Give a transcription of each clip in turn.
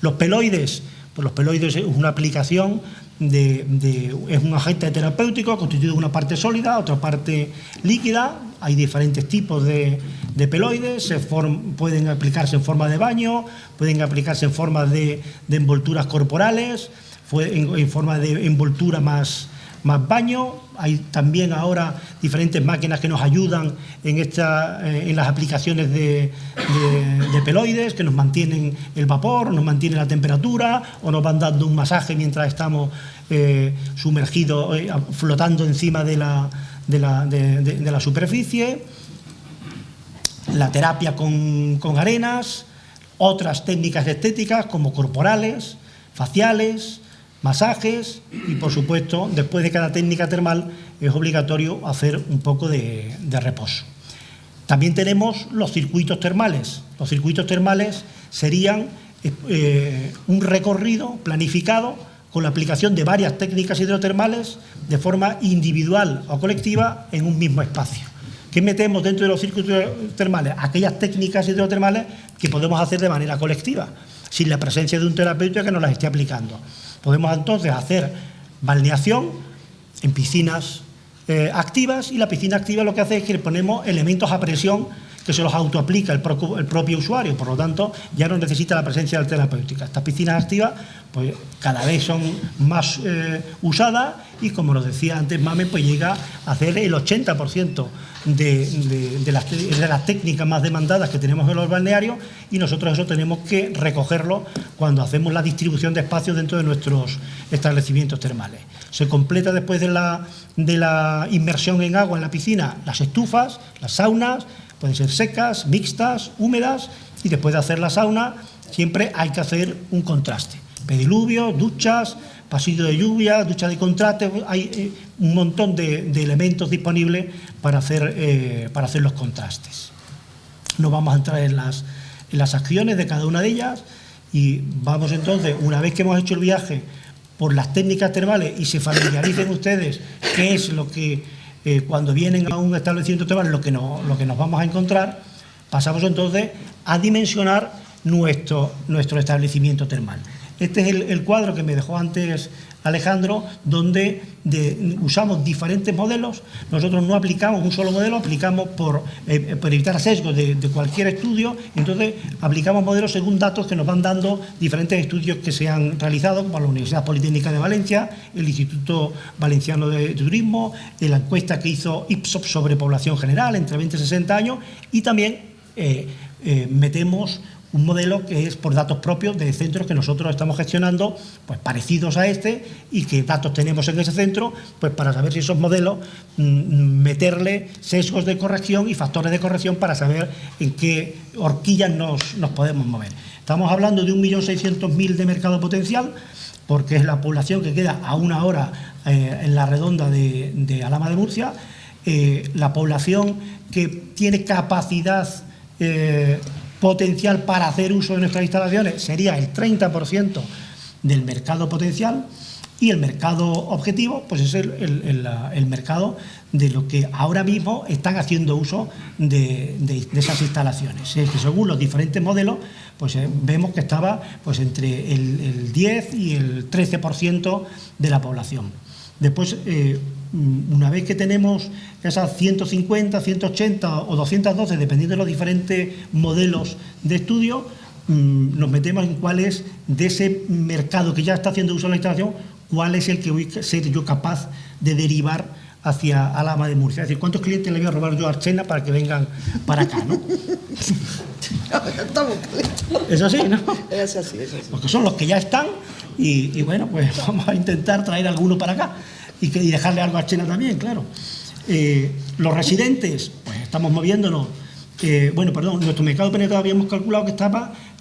Los peloides, pues los peloides es una aplicación es un agente terapéutico constituido de una parte sólida, otra parte líquida. Hay diferentes tipos de peloides, pueden aplicarse en forma de baño, pueden aplicarse en forma de envolturas corporales, en forma de envoltura más baño. Hay también ahora diferentes máquinas que nos ayudan en las aplicaciones de peloides, que nos mantienen el vapor, nos mantienen la temperatura o nos van dando un masaje mientras estamos sumergidos, flotando encima de la superficie. La terapia con arenas, otras técnicas estéticas como corporales, faciales, masajes y, por supuesto, después de cada técnica termal es obligatorio hacer un poco de reposo. También tenemos los circuitos termales. Los circuitos termales serían un recorrido planificado con la aplicación de varias técnicas hidrotermales de forma individual o colectiva en un mismo espacio. ¿Qué metemos dentro de los circuitos termales? Aquellas técnicas hidrotermales que podemos hacer de manera colectiva, sin la presencia de un terapeuta que nos las esté aplicando. Podemos entonces hacer balneación en piscinas activas, y la piscina activa lo que hace es que le ponemos elementos a presión que se los autoaplica el propio usuario, por lo tanto ya no necesita la presencia del terapéutica. Estas piscinas activas pues cada vez son más usadas y, como nos decía antes Mamen, pues llega a hacer el 80% de las técnicas más demandadas que tenemos en los balnearios, y nosotros eso tenemos que recogerlo cuando hacemos la distribución de espacios dentro de nuestros establecimientos termales. Se completa después de la inmersión en agua en la piscina las estufas, las saunas, pueden ser secas, mixtas, húmedas, y después de hacer la sauna siempre hay que hacer un contraste. Pediluvios, duchas, pasillo de lluvia, ducha de contraste, hay un montón de elementos disponibles para hacer los contrastes. No vamos a entrar en las acciones de cada una de ellas, y vamos entonces, una vez que hemos hecho el viaje por las técnicas termales y se familiaricen ustedes qué es lo que cuando vienen a un establecimiento termal lo que nos vamos a encontrar, pasamos entonces a dimensionar nuestro establecimiento termal. Este es el cuadro que me dejó antes Alejandro, donde usamos diferentes modelos. Nosotros no aplicamos un solo modelo, aplicamos por evitar sesgos de cualquier estudio. Entonces aplicamos modelos según datos que nos van dando diferentes estudios que se han realizado, como la Universidad Politécnica de Valencia, el Instituto Valenciano de Turismo, la encuesta que hizo Ipsos sobre población general entre 20 y 60 años, y también metemos un modelo que es por datos propios de centros que nosotros estamos gestionando, pues parecidos a este, y qué datos tenemos en ese centro, pues para saber si esos modelos meterle sesgos de corrección y factores de corrección para saber en qué horquillas nos podemos mover. Estamos hablando de 1.600.000 de mercado potencial, porque es la población que queda a una hora en la redonda de Alhama de Murcia. La población que tiene capacidad potencial para hacer uso de nuestras instalaciones sería el 30% del mercado potencial, y el mercado objetivo pues es el mercado de lo que ahora mismo están haciendo uso de esas instalaciones. Es que según los diferentes modelos pues vemos que estaba pues entre el 10 y el 13% de la población. Después, una vez que tenemos esas 150, 180 o 212, dependiendo de los diferentes modelos de estudio, nos metemos en cuál es de ese mercado que ya está haciendo uso de la instalación, cuál es el que voy a ser yo capaz de derivar hacia Alhama de Murcia. Es decir, ¿cuántos clientes le voy a robar yo a Archena para que vengan para acá, no? Es así, ¿no? Es así. Porque son los que ya están, y bueno, pues vamos a intentar traer alguno para acá y dejarle algo a Archena también, claro. Los residentes, pues estamos moviéndonos. Nuestro mercado penetrado habíamos calculado que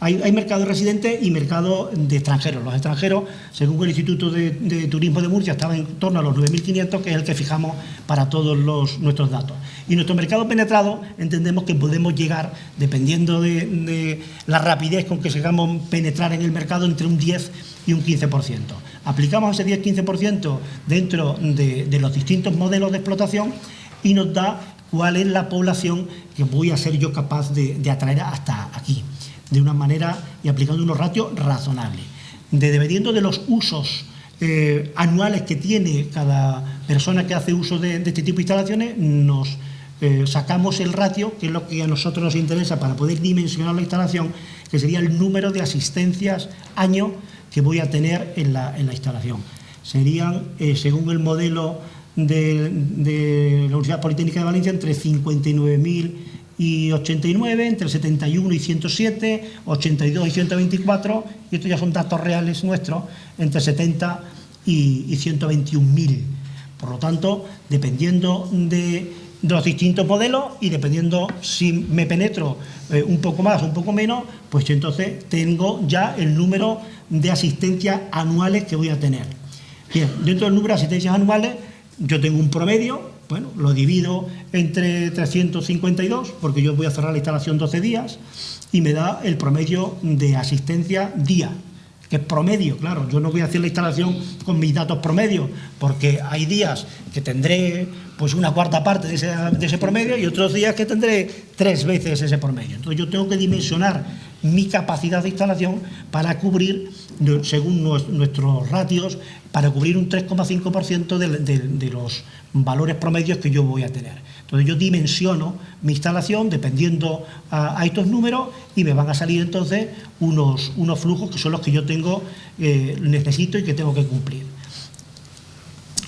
hay mercado de residentes y mercado de extranjeros. Los extranjeros, según el Instituto de Turismo de Murcia, estaban en torno a los 9.500, que es el que fijamos para todos nuestros datos. Y nuestro mercado penetrado entendemos que podemos llegar, dependiendo de la rapidez con que sigamos penetrar en el mercado, entre un 10 y un 15%. Aplicamos ese 10-15% dentro de los distintos modelos de explotación y nos da cuál es la población que voy a ser yo capaz de atraer hasta aquí. de una manera y aplicando unos ratios razonables. Dependiendo de los usos anuales que tiene cada persona que hace uso de este tipo de instalaciones, nos sacamos el ratio, que es lo que a nosotros nos interesa para poder dimensionar la instalación, que sería el número de asistencias año que voy a tener en la instalación. Serían, según el modelo de la Universidad Politécnica de Valencia, entre 59.000 y 89, entre 71 y 107, 82 y 124, y estos ya son datos reales nuestros, entre 70 y 121.000. Por lo tanto, dependiendo de los distintos modelos y dependiendo si me penetro un poco más o un poco menos, pues entonces tengo ya el número de asistencias anuales que voy a tener. Bien, dentro del número de asistencias anuales yo tengo un promedio. Bueno, lo divido entre 352, porque yo voy a cerrar la instalación 12 días, y me da el promedio de asistencia día, que es promedio, claro. Yo no voy a hacer la instalación con mis datos promedio, porque hay días que tendré pues una cuarta parte de ese promedio y otros días que tendré 3 veces ese promedio. Entonces yo tengo que dimensionar mi capacidad de instalación para cubrir, según nuestros ratios, para cubrir un 3,5% de los valores promedios que yo voy a tener. Entonces yo dimensiono mi instalación dependiendo a estos números y me van a salir entonces unos flujos que son los que yo necesito y que tengo que cumplir.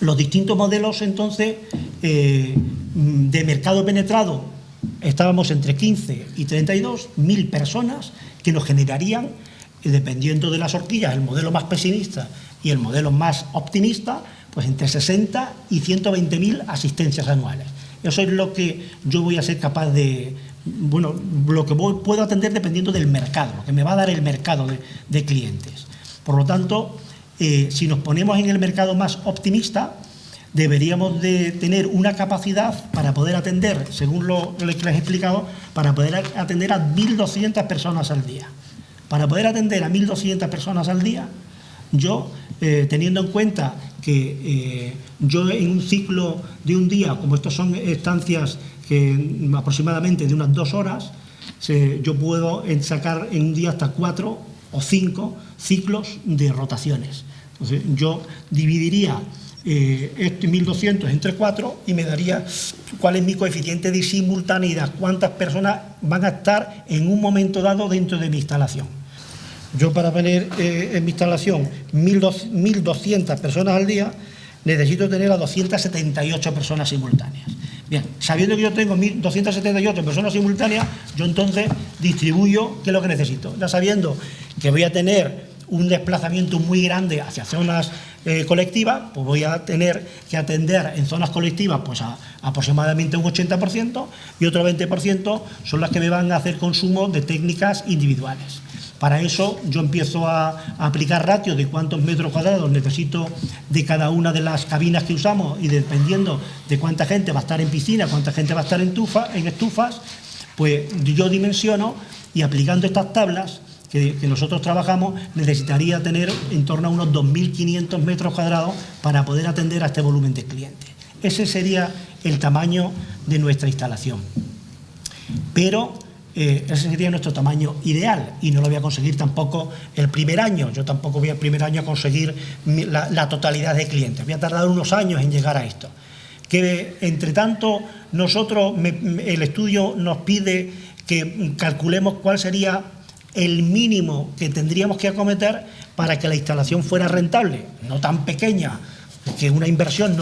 Los distintos modelos entonces de mercado penetrado, estábamos entre 15 y 32.000 personas que nos generarían, dependiendo de las horquillas, el modelo más pesimista y el modelo más optimista, pues entre 60 y 120.000 asistencias anuales. Eso es lo que yo voy a ser capaz de, bueno, lo que puedo atender dependiendo del mercado, lo que me va a dar el mercado de clientes. Por lo tanto, si nos ponemos en el mercado más optimista, deberíamos de tener una capacidad para poder atender, según lo que les he explicado, para poder atender a 1.200 personas al día. Para poder atender a 1.200 personas al día, yo, teniendo en cuenta que yo en un ciclo de un día, como estos son estancias que aproximadamente de unas 2 horas, yo puedo sacar en un día hasta 4 o 5 ciclos de rotaciones. Entonces yo dividiría este 1.200 entre 4 y me daría cuál es mi coeficiente de simultaneidad, cuántas personas van a estar en un momento dado dentro de mi instalación. Yo, para tener en mi instalación 1.200 personas al día, necesito tener a 278 personas simultáneas. Bien, sabiendo que yo tengo 1.278 personas simultáneas, yo entonces distribuyo qué es lo que necesito. Ya sabiendo que voy a tener un desplazamiento muy grande hacia zonas colectivas, pues voy a tener que atender en zonas colectivas pues a aproximadamente un 80%, y otro 20% son las que me van a hacer consumo de técnicas individuales. Para eso yo empiezo a aplicar ratios de cuántos metros cuadrados necesito de cada una de las cabinas que usamos, y dependiendo de cuánta gente va a estar en piscina, cuánta gente va a estar en estufas, pues yo dimensiono, y aplicando estas tablas que nosotros trabajamos, necesitaría tener en torno a unos 2.500 metros cuadrados para poder atender a este volumen de clientes. Ese sería el tamaño de nuestra instalación. Pero ese sería nuestro tamaño ideal, y no lo voy a conseguir tampoco el primer año. Yo tampoco voy el primer año a conseguir la totalidad de clientes. Voy a tardar unos años en llegar a esto. Que entre tanto nosotros, el estudio nos pide que calculemos cuál sería el mínimo que tendríamos que acometer para que la instalación fuera rentable, no tan pequeña que una inversión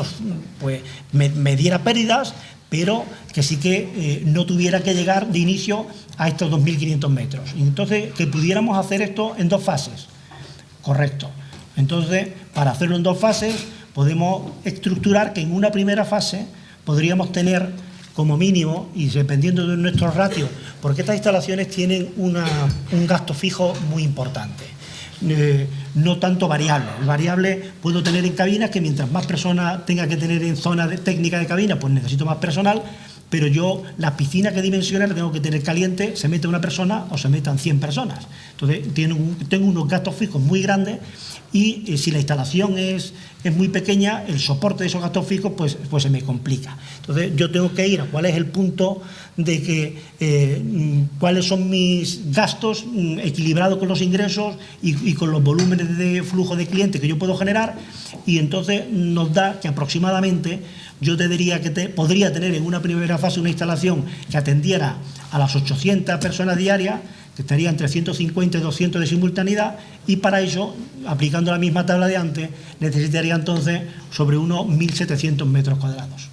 me diera pérdidas, pero que sí que no tuviera que llegar de inicio a estos 2.500 metros. Entonces, que pudiéramos hacer esto en 2 fases. Correcto. Entonces, para hacerlo en 2 fases, podemos estructurar que en una primera fase podríamos tener como mínimo, y dependiendo de nuestros ratios, porque estas instalaciones tienen un gasto fijo muy importante. No tanto variable. El variable puedo tener en cabinas, que mientras más personas tenga que tener en zona técnica de cabina, pues necesito más personal, pero yo la piscina que dimensiona la tengo que tener caliente, se mete una persona o se metan 100 personas. Entonces tengo unos gastos fijos muy grandes, y si la instalación es muy pequeña, el soporte de esos gastos fijos pues se me complica. Entonces yo tengo que ir a cuál es el punto de que cuáles son mis gastos equilibrados con los ingresos y con los volúmenes de flujo de clientes que yo puedo generar, y entonces nos da que aproximadamente yo te diría que podría tener en una primera fase una instalación que atendiera a las 800 personas diarias, que estaría entre 150 y 200 de simultaneidad, y para eso, aplicando la misma tabla de antes, necesitaría entonces sobre unos 1.700 metros cuadrados.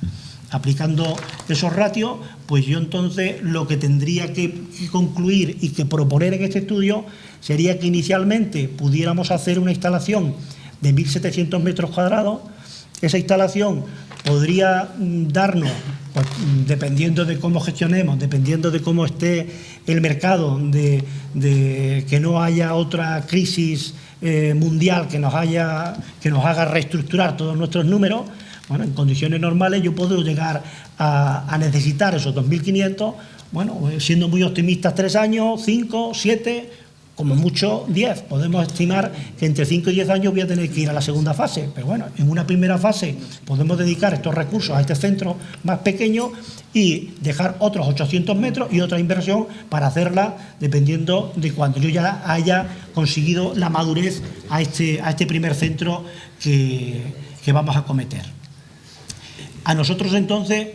Aplicando esos ratios, pues yo entonces lo que tendría que concluir y que proponer en este estudio sería que inicialmente pudiéramos hacer una instalación de 1.700 metros cuadrados. Esa instalación podría darnos, pues, dependiendo de cómo gestionemos, dependiendo de cómo esté el mercado, de que no haya otra crisis mundial que nos haga reestructurar todos nuestros números. Bueno, en condiciones normales yo puedo llegar a necesitar esos 2.500, bueno, siendo muy optimistas, 3 años, 5, 7, como mucho 10. Podemos estimar que entre 5 y 10 años voy a tener que ir a la segunda fase, pero bueno, en una primera fase podemos dedicar estos recursos a este centro más pequeño y dejar otros 800 metros y otra inversión para hacerla dependiendo de cuando yo ya haya conseguido la madurez a este primer centro que vamos a acometer. A nosotros entonces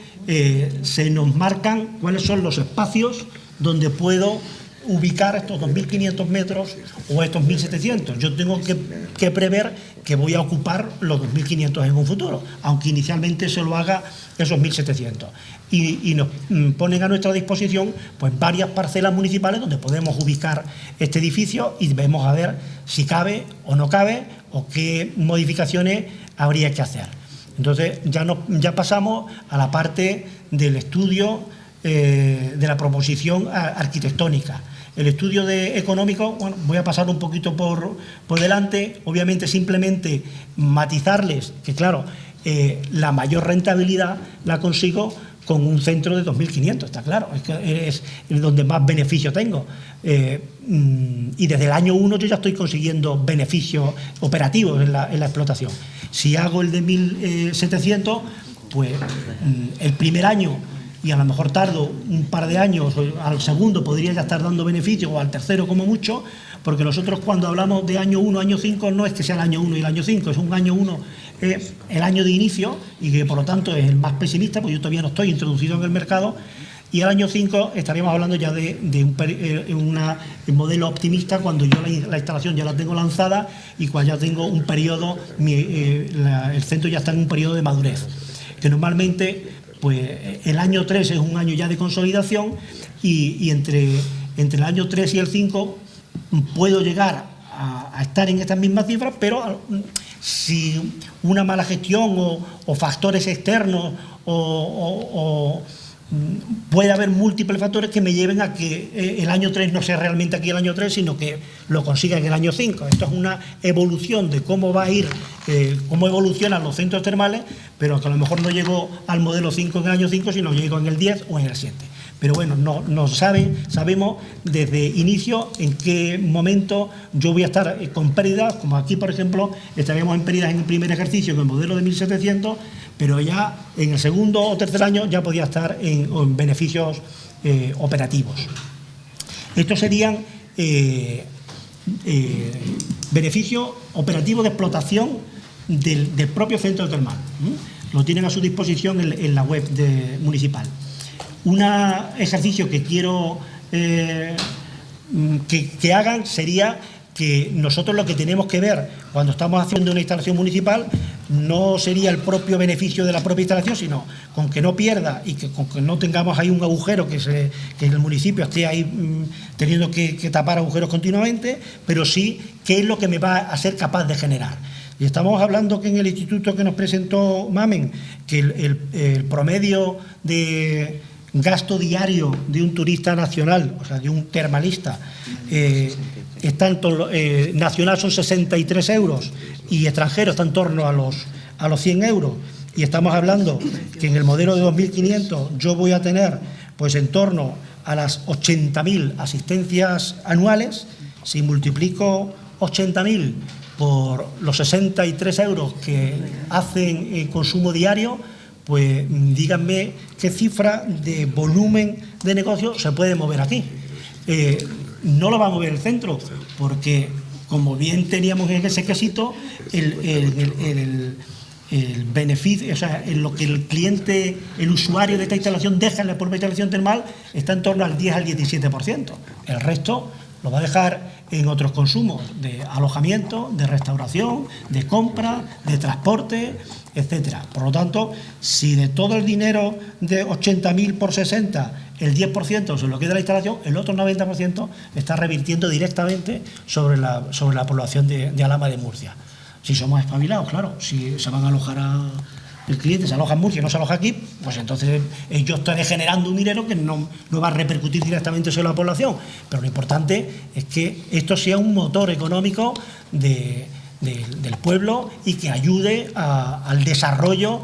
se nos marcan cuáles son los espacios donde puedo ubicar estos 2.500 metros o estos 1.700. Yo tengo que prever que voy a ocupar los 2.500 en un futuro, aunque inicialmente se lo haga esos 1.700. Y nos ponen a nuestra disposición pues varias parcelas municipales donde podemos ubicar este edificio y vemos a ver si cabe o no cabe o qué modificaciones habría que hacer. Entonces ya pasamos a la parte del estudio de la proposición arquitectónica. El estudio económico, bueno, voy a pasar un poquito por delante. Obviamente simplemente matizarles que, claro, la mayor rentabilidad la consigo con un centro de 2.500, está claro, es que es donde más beneficio tengo. Y desde el año 1 yo ya estoy consiguiendo beneficios operativos en la explotación. Si hago el de 1.700, pues el primer año, y a lo mejor tardo un par de años, al segundo podría ya estar dando beneficios, o al tercero como mucho, porque nosotros cuando hablamos de año 1, año 5, no es que sea el año 1 y el año 5, es un año 1, el año de inicio, y que por lo tanto es el más pesimista, porque yo todavía no estoy introducido en el mercado, y el año 5 estaríamos hablando ya de un modelo optimista, cuando yo la instalación ya la tengo lanzada y cuando ya tengo un periodo, el centro ya está en un periodo de madurez, que normalmente pues el año 3 es un año ya de consolidación, y entre el año 3 y el 5 puedo llegar a estar en estas mismas cifras, pero si una mala gestión o factores externos puede haber múltiples factores que me lleven a que el año 3 no sea realmente aquí el año 3, sino que lo consiga en el año 5. Esto es una evolución de cómo va a ir, cómo evolucionan los centros termales, pero que a lo mejor no llego al modelo 5 en el año 5, sino llego en el 10 o en el 7. Pero bueno, sabemos desde inicio en qué momento yo voy a estar con pérdidas, como aquí, por ejemplo, estaríamos en pérdidas en el primer ejercicio con el modelo de 1.700, pero ya en el segundo o tercer año ya podía estar en beneficios operativos. Estos serían beneficios operativos de explotación del propio centro termal. Lo tienen a su disposición en la web municipal. Un ejercicio que quiero que hagan sería que nosotros lo que tenemos que ver cuando estamos haciendo una instalación municipal no sería el propio beneficio de la propia instalación, sino con que no pierda y con que no tengamos ahí un agujero que el municipio esté ahí teniendo que tapar agujeros continuamente, pero sí qué es lo que me va a ser capaz de generar. Y estamos hablando que en el instituto que nos presentó Mamen, que el promedio de gasto diario de un turista nacional, o sea, de un termalista, nacional son 63 euros y extranjero está en torno a los 100 euros. Y estamos hablando que en el modelo de 2.500 yo voy a tener pues en torno a las 80.000 asistencias anuales. Si multiplico 80.000 por los 63 euros que hacen en consumo diario, pues díganme qué cifra de volumen de negocio se puede mover aquí. No lo va a mover el centro, porque como bien teníamos en ese quesito, el beneficio, o sea, en lo que el cliente, el usuario de esta instalación deja en la propia instalación termal está en torno al 10 al 17%. El resto lo va a dejar en otros consumos de alojamiento, de restauración, de compra, de transporte, etcétera. Por lo tanto, si de todo el dinero de 80.000 por 60, el 10% se lo queda la instalación, el otro 90% está revirtiendo directamente sobre la población de Alhama de Murcia. Si somos espabilados, claro, si se van a alojar el cliente se aloja en Murcia y no se aloja aquí, pues entonces yo estaré generando un dinero que no va a repercutir directamente sobre la población. Pero lo importante es que esto sea un motor económico del pueblo y que ayude al desarrollo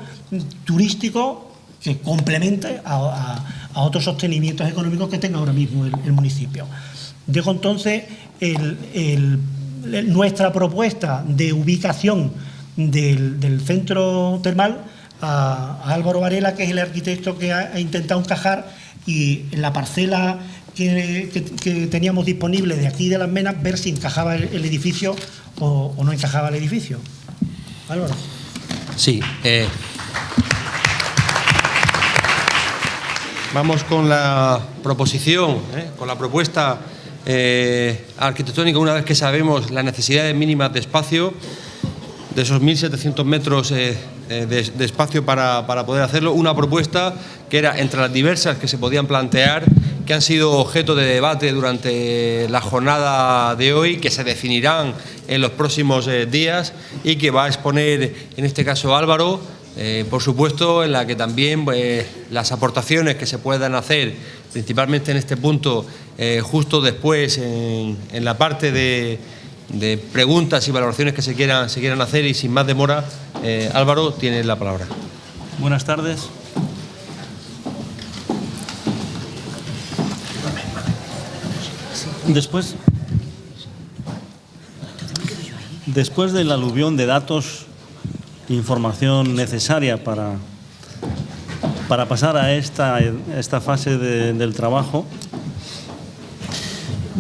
turístico que complemente a otros sostenimientos económicos que tenga ahora mismo el municipio. Dejo entonces nuestra propuesta de ubicación del centro termal a Álvaro Varela, que es el arquitecto que ha intentado encajar, y en la parcela que teníamos disponible de aquí de Las Menas, ver si encajaba el edificio o no encajaba el edificio. Álvaro. Sí. Vamos con la proposición, con la propuesta arquitectónica, una vez que sabemos las necesidades mínimas de espacio, de esos 1.700 metros de espacio para poder hacerlo, una propuesta que era entre las diversas que se podían plantear, que han sido objeto de debate durante la jornada de hoy, que se definirán en los próximos días y que va a exponer en este caso Álvaro, por supuesto, en la que también las aportaciones que se puedan hacer, principalmente en este punto, justo después en la parte de preguntas y valoraciones que se quieran hacer, y sin más demora, Álvaro, tienes la palabra. Buenas tardes. Después del aluvión de datos e información necesaria para pasar a esta fase del trabajo,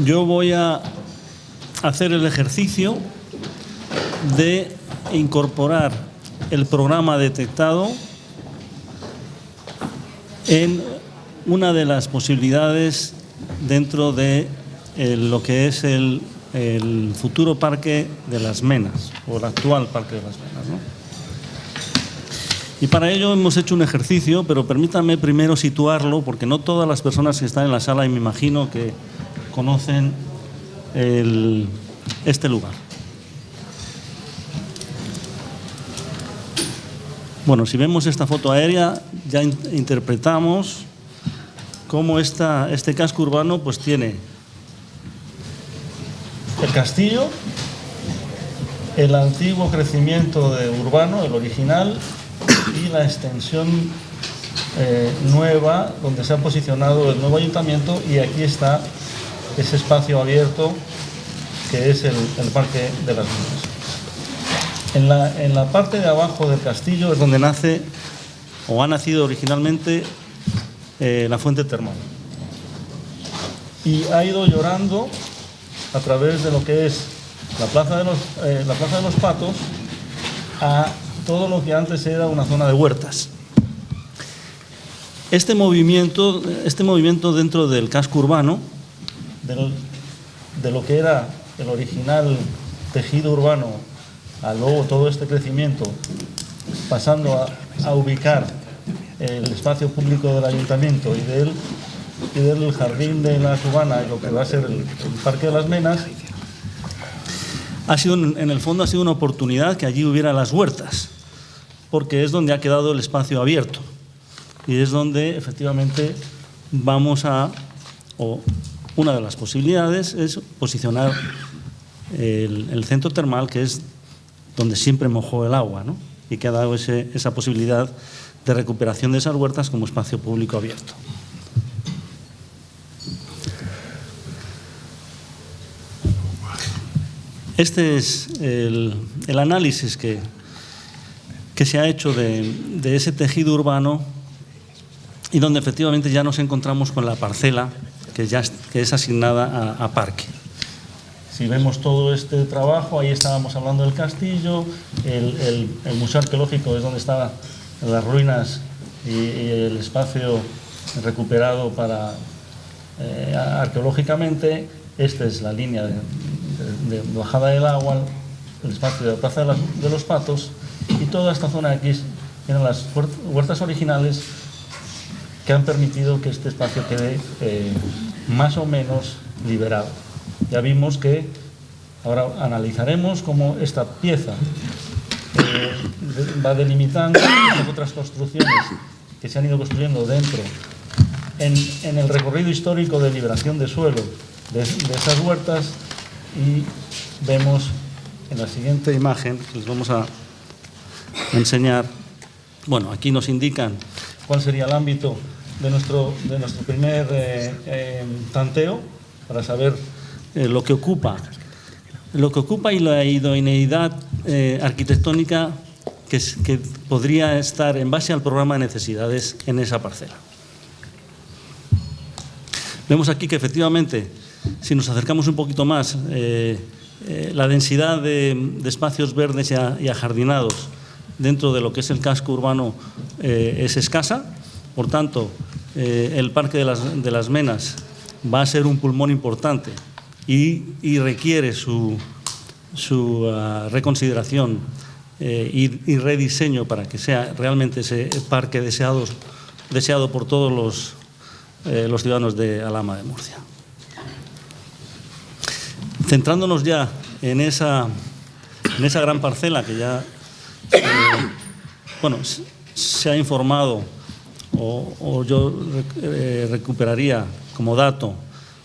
yo voy a hacer el ejercicio de incorporar el programa detectado en una de las posibilidades dentro de lo que es el futuro Parque de Las Menas, o el actual Parque de Las Menas, ¿no? Y para ello hemos hecho un ejercicio, pero permítanme primero situarlo, porque no todas las personas que están en la sala, y me imagino que conocen este lugar. Bueno, si vemos esta foto aérea, ya interpretamos cómo este casco urbano pues tiene el castillo, el antiguo crecimiento urbano, el original, y la extensión nueva, donde se ha posicionado el nuevo ayuntamiento, y aquí está ese espacio abierto que es el Parque de las Minas. En la parte de abajo del castillo es donde nace, o ha nacido originalmente, la fuente termal. Y ha ido llorando a través de lo que es la Plaza de los Patos a todo lo que antes era una zona de huertas. Este movimiento dentro del casco urbano, de lo que era el original tejido urbano, a luego todo este crecimiento, pasando a ubicar el espacio público del ayuntamiento y del jardín de la Cubana, y lo que va a ser el Parque de las Menas, en el fondo ha sido una oportunidad que allí hubiera las huertas, porque es donde ha quedado el espacio abierto y es donde efectivamente una de las posibilidades es posicionar el centro termal, que es donde siempre mojó el agua, ¿no? Y que ha dado esa posibilidad de recuperación de esas huertas como espacio público abierto. Este es el análisis que se ha hecho de ese tejido urbano y donde efectivamente ya nos encontramos con la parcela que es asignada a parque. Si vemos todo este trabajo, ahí estábamos hablando del castillo, el Museo Arqueológico es donde estaban las ruinas y el espacio recuperado arqueológicamente. Esta es la línea de bajada del agua, el espacio de la Plaza de los Patos, y toda esta zona de aquí eran las huertas originales que han permitido que este espacio quede más o menos liberado. Ya vimos que ahora analizaremos cómo esta pieza va delimitando las otras construcciones que se han ido construyendo dentro en el recorrido histórico de liberación de suelo de esas huertas, y vemos en la siguiente imagen que les vamos a enseñar. Bueno, aquí nos indican cuál sería el ámbito de nuestro primer tanteo para saber lo que ocupa y la idoneidad arquitectónica que podría estar en base al programa de necesidades en esa parcela. Vemos aquí que efectivamente, si nos acercamos un poquito más, la densidad de espacios verdes y ajardinados dentro de lo que es el casco urbano es escasa. Por tanto, el Parque de las Menas va a ser un pulmón importante y requiere su reconsideración y rediseño para que sea realmente ese parque deseado por todos los ciudadanos de Alhama de Murcia. Centrándonos ya en esa gran parcela que ya se ha informado, o yo recuperaría como dato,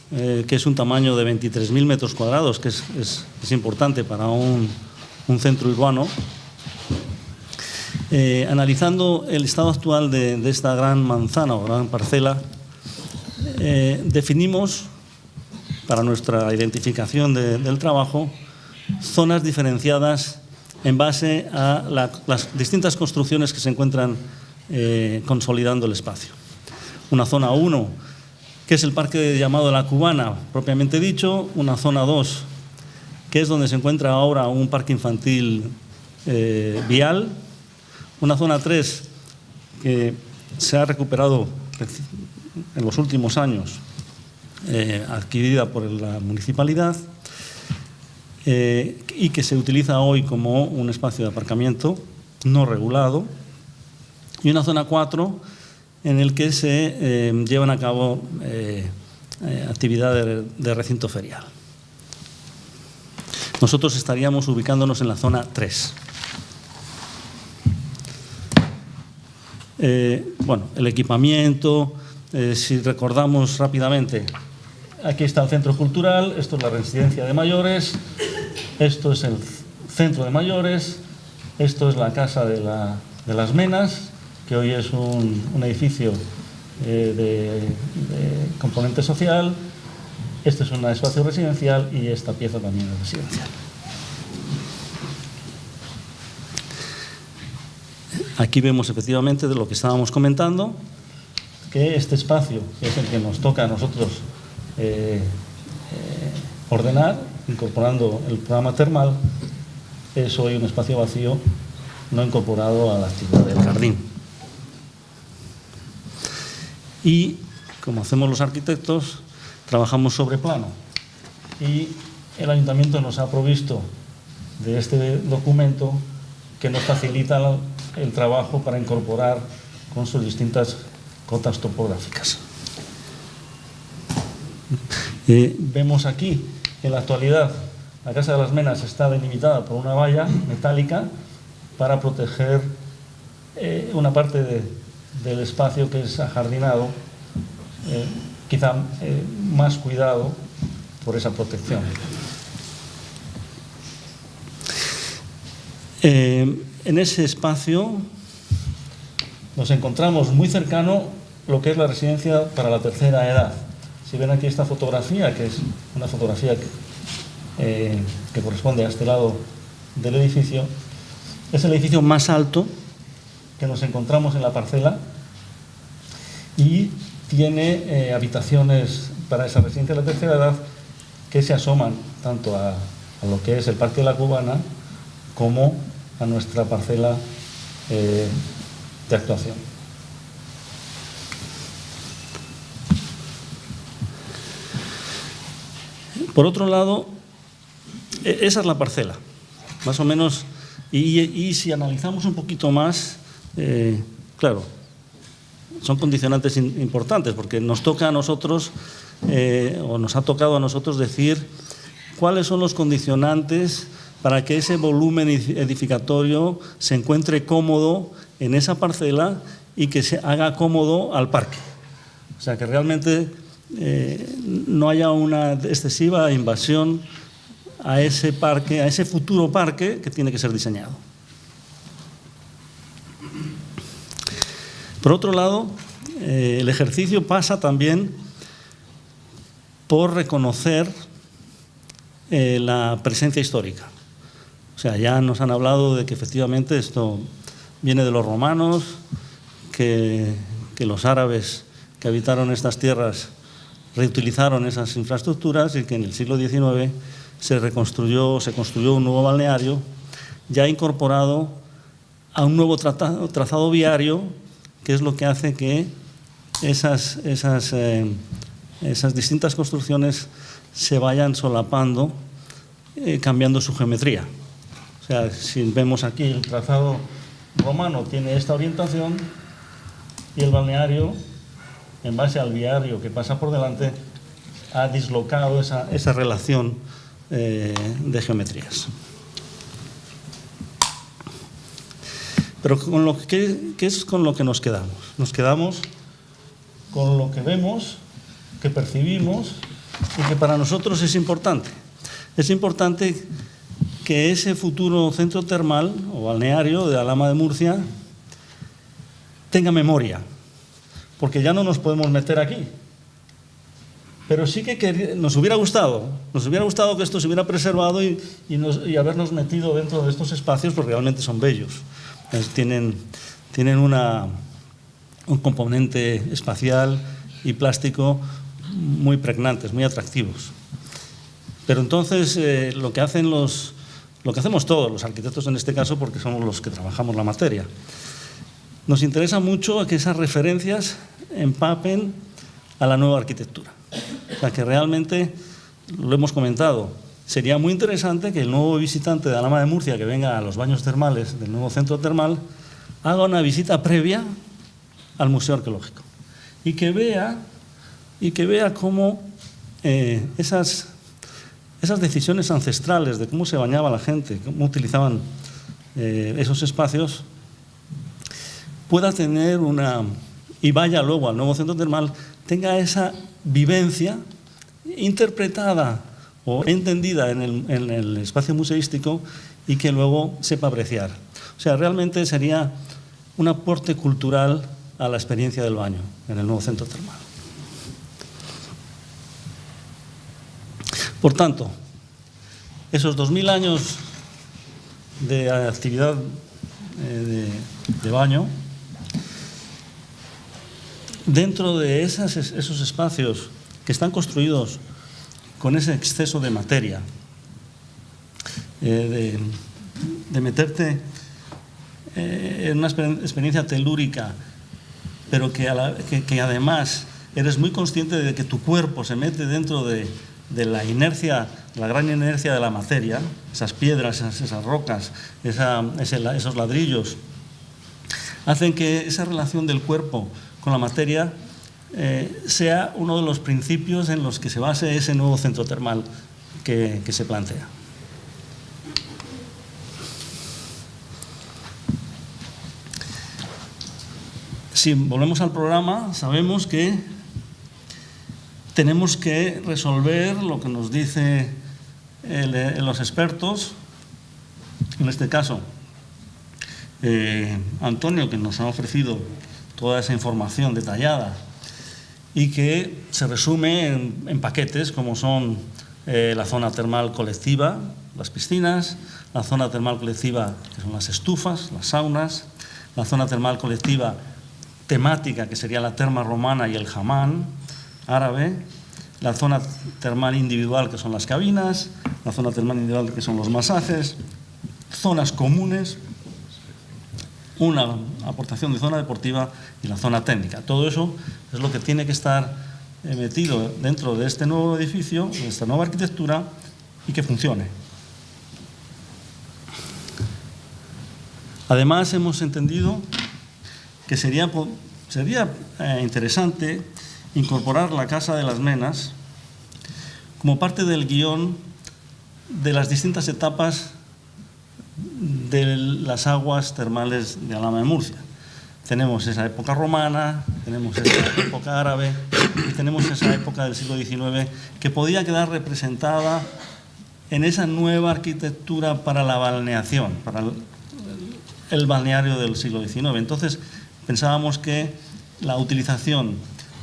que es un tamaño de 23.000 metros cuadrados, que es importante para un centro urbano. Analizando el estado actual de esta gran manzana o gran parcela, definimos para nuestra identificación del trabajo zonas diferenciadas en base a las distintas construcciones que se encuentran consolidando el espacio. Una zona 1, que es el parque llamado La Cubana, propiamente dicho; una zona 2, que es donde se encuentra ahora un parque infantil vial; una zona 3, que se ha recuperado en los últimos años, adquirida por la municipalidad, y que se utiliza hoy como un espacio de aparcamiento no regulado; y una zona 4, en el que se llevan a cabo actividades de recinto ferial. Nosotros estaríamos ubicándonos en la zona 3. El equipamiento, si recordamos rápidamente, aquí está el centro cultural, esto es la residencia de mayores, esto es el centro de mayores, esto es la casa de las Menas, que hoy es un edificio de componente social. Este es un espacio residencial y esta pieza también es residencial. Aquí vemos efectivamente de lo que estábamos comentando, que este espacio, que es el que nos toca a nosotros ordenar, incorporando el programa termal, es hoy un espacio vacío no incorporado a la actividad del jardín. Y, como hacemos los arquitectos, trabajamos sobre plano. Y el ayuntamiento nos ha provisto de este documento que nos facilita el trabajo para incorporar con sus distintas cotas topográficas. Vemos aquí que en la actualidad la Casa de las Menas está delimitada por una valla metálica para proteger una parte del espacio que es ajardinado, quizá más cuidado por esa protección. En ese espacio nos encontramos muy cercano lo que es la residencia para la tercera edad. Si ven aquí esta fotografía, que es una fotografía que corresponde a este lado del edificio, es el edificio más alto que nos encontramos en la parcela y tiene habitaciones para esa residencia de la tercera edad que se asoman tanto a lo que es el Parque de la Cubana como a nuestra parcela de actuación. Por otro lado, esa es la parcela, más o menos, y si analizamos un poquito más, claro, son condicionantes importantes, porque nos toca a nosotros, o nos ha tocado a nosotros decir cuáles son los condicionantes para que ese volumen edificatorio se encuentre cómodo en esa parcela y que se haga cómodo al parque. O sea, que realmente no haya una excesiva invasión a ese parque, a ese futuro parque que tiene que ser diseñado. Por otro lado, el ejercicio pasa también por reconocer la presencia histórica. O sea, ya nos han hablado de que efectivamente esto viene de los romanos, que los árabes que habitaron estas tierras reutilizaron esas infraestructuras y que en el siglo XIX se construyó un nuevo balneario ya incorporado a un nuevo trazado viario, que es lo que hace que esas distintas construcciones se vayan solapando, cambiando su geometría. O sea, si vemos aquí el trazado romano tiene esta orientación y el balneario, en base al viario que pasa por delante, ha dislocado esa relación de geometrías. Pero ¿qué es con lo que nos quedamos? Nos quedamos con lo que vemos, que percibimos y que para nosotros es importante. Es importante que ese futuro centro termal o balneario de Alhama de Murcia tenga memoria, porque ya no nos podemos meter aquí. Pero sí que nos hubiera gustado que esto se hubiera preservado y habernos metido dentro de estos espacios, porque realmente son bellos. Tienen un componente espacial y plástico muy pregnantes, muy atractivos. Pero entonces lo que hacemos todos, los arquitectos en este caso, porque somos los que trabajamos la materia, nos interesa mucho que esas referencias empapen a la nueva arquitectura. O sea, que realmente, lo hemos comentado, sería muy interesante que el nuevo visitante de Alhama de Murcia que venga a los baños termales del nuevo centro termal haga una visita previa al Museo Arqueológico y que vea cómo esas decisiones ancestrales de cómo se bañaba la gente, cómo utilizaban esos espacios, pueda tener y vaya luego al nuevo centro termal, tenga esa vivencia interpretada o entendida en el espacio museístico y que luego sepa apreciar. O sea, realmente sería un aporte cultural a la experiencia del baño en el nuevo centro termal. Por tanto, esos 2000 años de actividad de baño, dentro de esos espacios que están construidos con ese exceso de materia, de meterte en una experiencia telúrica, pero que además eres muy consciente de que tu cuerpo se mete dentro de la inercia, la gran inercia de la materia, esas piedras, esas rocas, esos ladrillos, hacen que esa relación del cuerpo con la materia sea uno de los principios en los que se base ese nuevo centro termal que se plantea. Si volvemos al programa, sabemos que tenemos que resolver lo que nos dicen los expertos, en este caso Antonio, que nos ha ofrecido toda esa información detallada y que se resume en paquetes como son la zona termal colectiva, las piscinas, la zona termal colectiva, que son las estufas, las saunas, la zona termal colectiva temática, que sería la terma romana y el hamán árabe, la zona termal individual, que son las cabinas, la zona termal individual, que son los masajes, zonas comunes, una aportación de zona deportiva y la zona técnica. Todo eso es lo que tiene que estar metido dentro de este nuevo edificio, de esta nueva arquitectura, y que funcione. Además, hemos entendido que sería interesante incorporar la Casa de las Menas como parte del guión de las distintas etapas de las aguas termales de Alhama de Murcia. Tenemos esa época romana, tenemos esa época árabe y tenemos esa época del siglo XIX que podía quedar representada en esa nueva arquitectura para la balneación, para el balneario del siglo XIX. Entonces, pensábamos que la utilización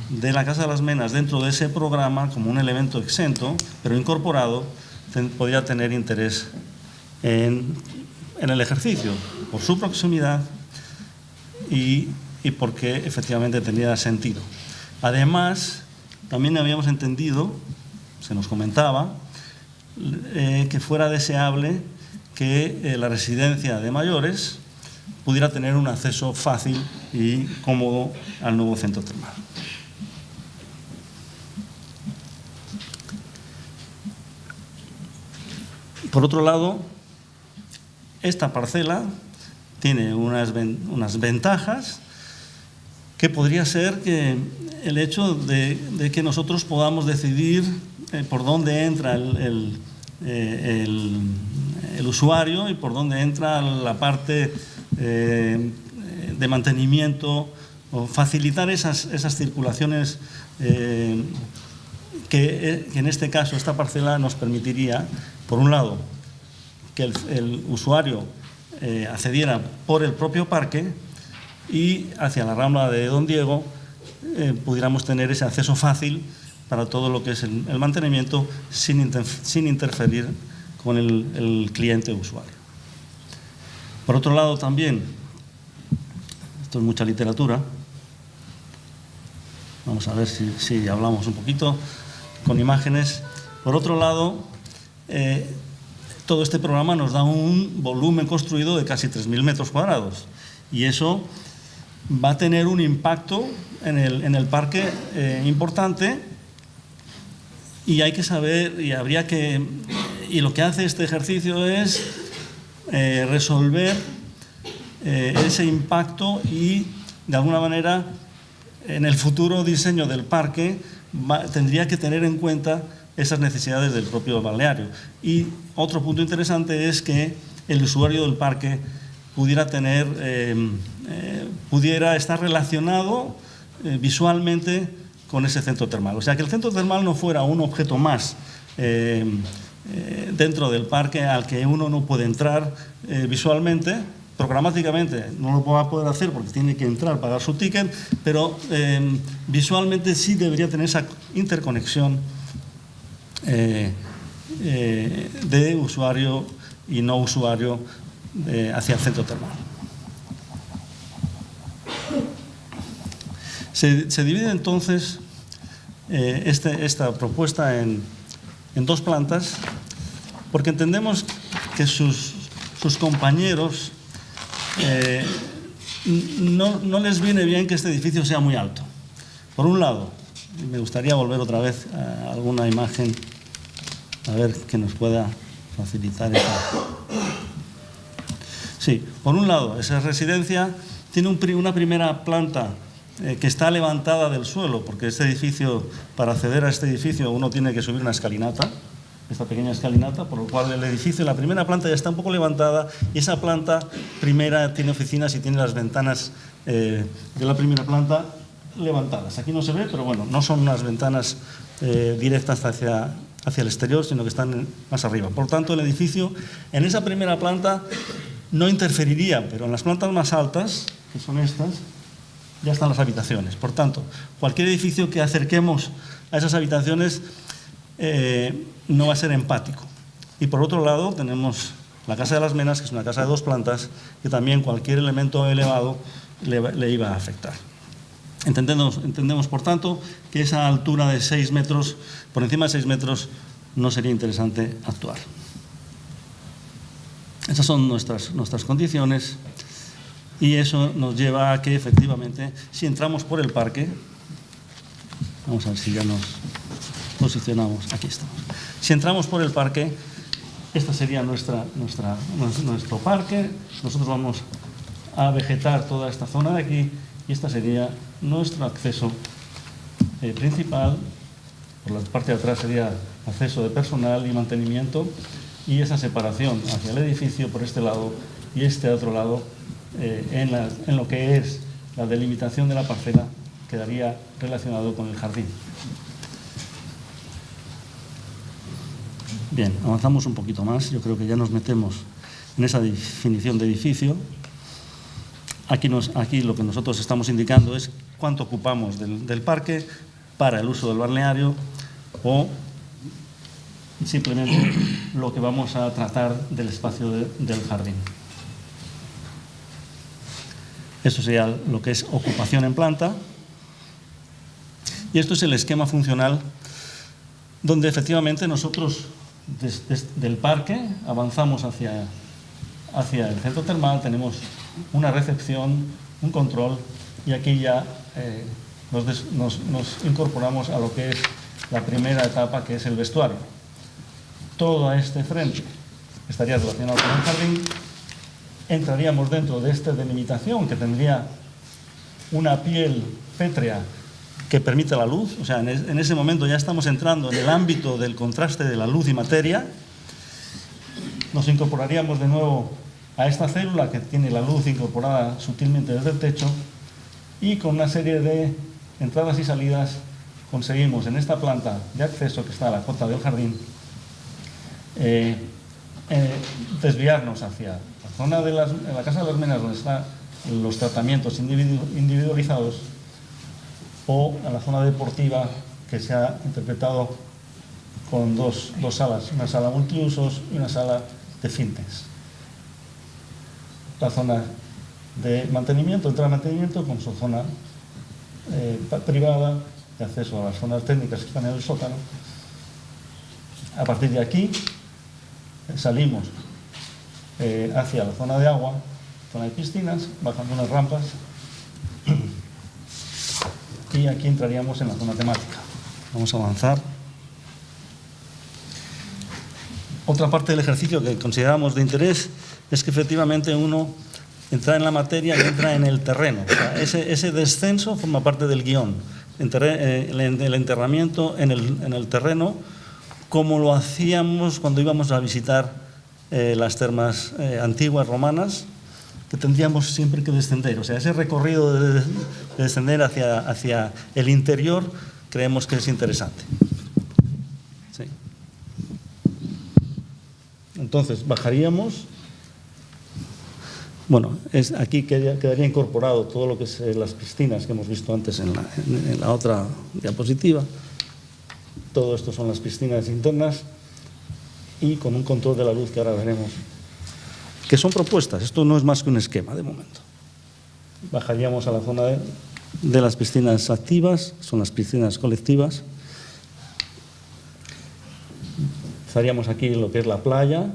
de la Casa de las Menas dentro de ese programa como un elemento exento, pero incorporado, podría tener interés en el ejercicio, por su proximidad y porque efectivamente tenía sentido. Además, también habíamos entendido, se nos comentaba, que fuera deseable que la residencia de mayores pudiera tener un acceso fácil y cómodo al nuevo centro termal. Por otro lado, esta parcela tiene unas ventajas que podría ser que el hecho de que nosotros podamos decidir por dónde entra el usuario y por dónde entra la parte de mantenimiento, o facilitar esas circulaciones que en este caso esta parcela nos permitiría, por un lado, que el usuario accediera por el propio parque y hacia la Rambla de Don Diego pudiéramos tener ese acceso fácil para todo lo que es el mantenimiento sin interferir con el cliente usuario. Por otro lado también, esto es mucha literatura, vamos a ver si hablamos un poquito con imágenes. Por otro lado, todo este programa nos da un volumen construido de casi 3.000 metros cuadrados y eso va a tener un impacto en el parque importante y hay que saber y lo que hace este ejercicio es resolver ese impacto y de alguna manera en el futuro diseño del parque tendría que tener en cuenta esas necesidades del propio balneario. Y otro punto interesante es que el usuario del parque pudiera estar relacionado visualmente con ese centro termal. O sea, que el centro termal no fuera un objeto más dentro del parque al que uno no puede entrar visualmente. Programáticamente no lo va a poder hacer porque tiene que entrar, pagar su ticket, pero visualmente sí debería tener esa interconexión de usuario y no usuario hacia el centro termal. Se divide entonces esta propuesta en dos plantas porque entendemos que sus compañeros no les viene bien que este edificio sea muy alto. Por un lado, me gustaría volver otra vez a alguna imagen, a ver que nos pueda facilitar esa. Sí, por un lado, esa residencia tiene una primera planta que está levantada del suelo, porque este edificio, para acceder a este edificio, uno tiene que subir una escalinata, esta pequeña escalinata, por lo cual el edificio, la primera planta ya está un poco levantada y esa planta primera tiene oficinas y tiene las ventanas de la primera planta levantadas. Aquí no se ve, pero bueno, no son unas ventanas directas hacia el exterior, sino que están más arriba. Por tanto, el edificio en esa primera planta no interferiría, pero en las plantas más altas, que son estas, ya están las habitaciones. Por tanto, cualquier edificio que acerquemos a esas habitaciones no va a ser empático. Y por otro lado tenemos la Casa de las Menas, que es una casa de 2 plantas, que también cualquier elemento elevado le iba a afectar. Entendemos, por tanto, que esa altura de 6 metros, por encima de 6 metros, no sería interesante actuar. Esas son nuestras condiciones y eso nos lleva a que, efectivamente, si entramos por el parque, vamos a ver si ya nos posicionamos, aquí estamos. Si entramos por el parque, esta sería nuestro parque, nosotros vamos a vegetar toda esta zona de aquí y esta sería nuestro acceso principal. Por la parte de atrás sería acceso de personal y mantenimiento y esa separación hacia el edificio por este lado y este otro lado en lo que es la delimitación de la parcela quedaría relacionado con el jardín. Bien, avanzamos un poquito más. Yo creo que ya nos metemos en esa definición de edificio. Aquí lo que nosotros estamos indicando es cuánto ocupamos del parque para el uso del balneario o simplemente lo que vamos a tratar del espacio del jardín. Esto sería lo que es ocupación en planta. Y esto es el esquema funcional donde efectivamente nosotros desde el parque avanzamos hacia el centro termal, tenemos una recepción, un control y aquí ya nos incorporamos a lo que es la primera etapa, que es el vestuario. Todo este frente estaría relacionado con el jardín. Entraríamos dentro de esta delimitación que tendría una piel pétrea que permite la luz, o sea, en ese momento ya estamos entrando en el ámbito del contraste de la luz y materia. Nos incorporaríamos de nuevo a esta célula que tiene la luz incorporada sutilmente desde el techo y con una serie de entradas y salidas conseguimos en esta planta de acceso que está a la cota del jardín desviarnos hacia la zona de la Casa de las Menas, donde están los tratamientos individualizados, o a la zona deportiva que se ha interpretado con dos salas, una sala multiusos y una sala de fitness. La zona de mantenimiento, entrada de mantenimiento con su zona privada de acceso a las zonas técnicas que están en el sótano. A partir de aquí salimos hacia la zona de agua, zona de piscinas, bajando unas rampas y aquí entraríamos en la zona temática. Vamos a avanzar. Otra parte del ejercicio que consideramos de interés es que efectivamente uno entra en la materia y entra en el terreno. O sea, ese descenso forma parte del guión, el enterramiento en el terreno, como lo hacíamos cuando íbamos a visitar las termas antiguas romanas, que tendríamos siempre que descender. O sea, ese recorrido de descender hacia el interior creemos que es interesante. Sí. Entonces, bajaríamos. Bueno, aquí quedaría incorporado todo lo que es las piscinas que hemos visto antes en la otra diapositiva. Todo esto son las piscinas internas y con un control de la luz que ahora veremos, que son propuestas. Esto no es más que un esquema de momento. Bajaríamos a la zona de las piscinas activas, son las piscinas colectivas. Estaríamos aquí en lo que es la playa,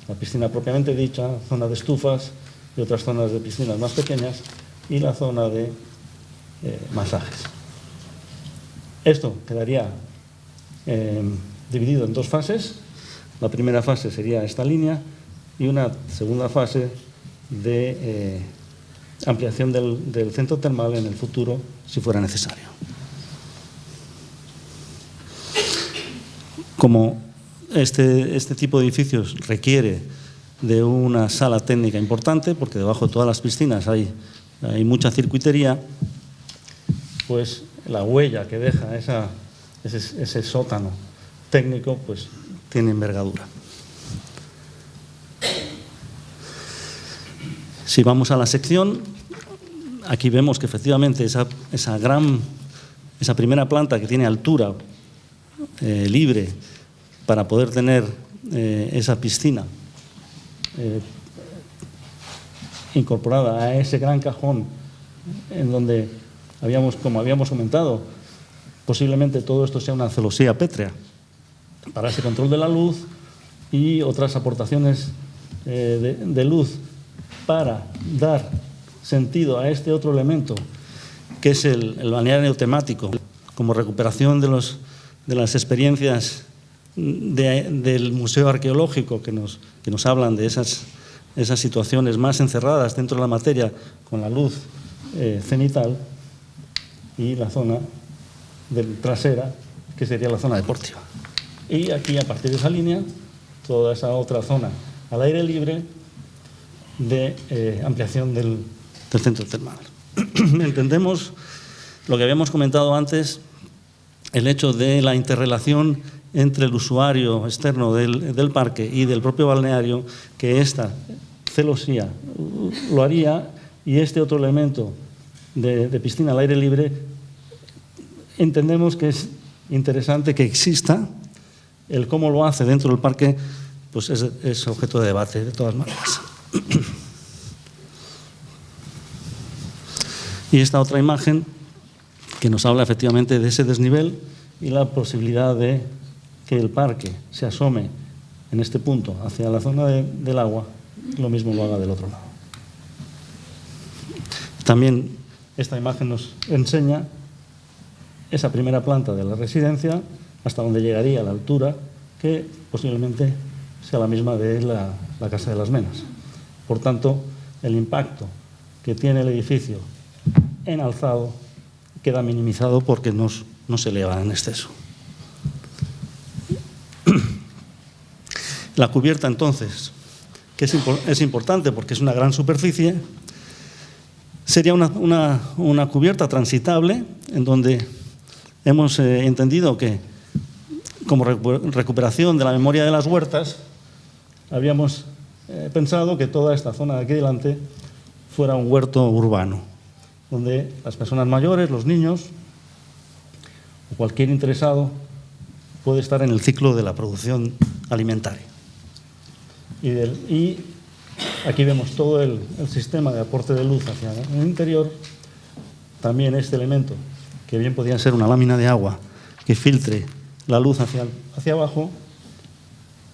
la piscina propiamente dicha, zona de estufas y otras zonas de piscinas más pequeñas y la zona de masajes. Esto quedaría dividido en 2 fases. La primera fase sería esta línea y una segunda fase de ampliación del centro termal en el futuro, si fuera necesario. Como este tipo de edificios requiere de una sala técnica importante, porque debajo de todas las piscinas hay mucha circuitería, pues la huella que deja ese sótano técnico pues tiene envergadura. Si vamos a la sección, aquí vemos que efectivamente esa primera planta que tiene altura libre para poder tener esa piscina incorporada a ese gran cajón en donde como habíamos comentado, posiblemente todo esto sea una celosía pétrea para ese control de la luz y otras aportaciones de luz para dar sentido a este otro elemento que es el balneario temático, como recuperación de las experiencias del Museo Arqueológico que nos hablan de esas situaciones más encerradas dentro de la materia con la luz cenital, y la zona trasera, que sería la zona deportiva. Y aquí, a partir de esa línea, toda esa otra zona al aire libre de ampliación del centro termal. Entendemos lo que habíamos comentado antes, el hecho de la interrelación entre el usuario externo del parque y del propio balneario, que esta celosía lo haría, y este otro elemento de piscina al aire libre, entendemos que es interesante que exista. El cómo lo hace dentro del parque pues es objeto de debate de todas maneras. Y esta otra imagen que nos habla efectivamente de ese desnivel y la posibilidad de que el parque se asome en este punto hacia la zona del agua, lo mismo lo haga del otro lado. También esta imagen nos enseña esa primera planta de la residencia hasta donde llegaría la altura, que posiblemente sea la misma de la Casa de las Menas. Por tanto, el impacto que tiene el edificio en alzado queda minimizado porque no se eleva en exceso. La cubierta, entonces, que es importante porque es una gran superficie, sería una cubierta transitable en donde hemos entendido que, como recuperación de la memoria de las huertas, habíamos pensado que toda esta zona de aquí delante fuera un huerto urbano, donde las personas mayores, los niños o cualquier interesado puede estar en el ciclo de la producción alimentaria. Y aquí vemos todo el sistema de aporte de luz hacia el interior. También este elemento, que bien podría ser una lámina de agua que filtre la luz hacia abajo,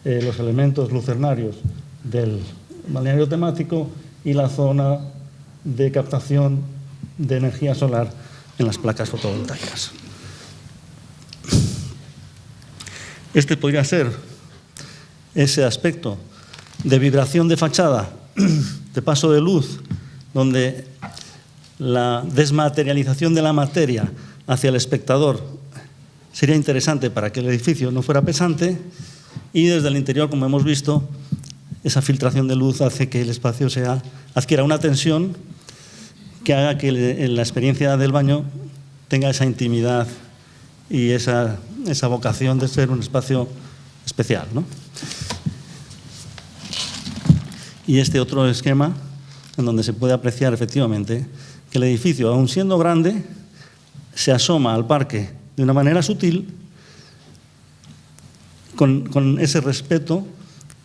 los elementos lucernarios del balneario temático y la zona de captación de energía solar en las placas fotovoltaicas. Este podría ser ese aspecto de vibración de fachada, de paso de luz, donde la desmaterialización de la materia hacia el espectador sería interesante para que el edificio no fuera pesante, y desde el interior, como hemos visto, esa filtración de luz hace que el espacio adquiera una tensión que haga que la experiencia del baño tenga esa intimidad y esa vocación de ser un espacio especial, ¿no? Y este otro esquema, en donde se puede apreciar efectivamente que el edificio, aun siendo grande, se asoma al parque de una manera sutil, con ese respeto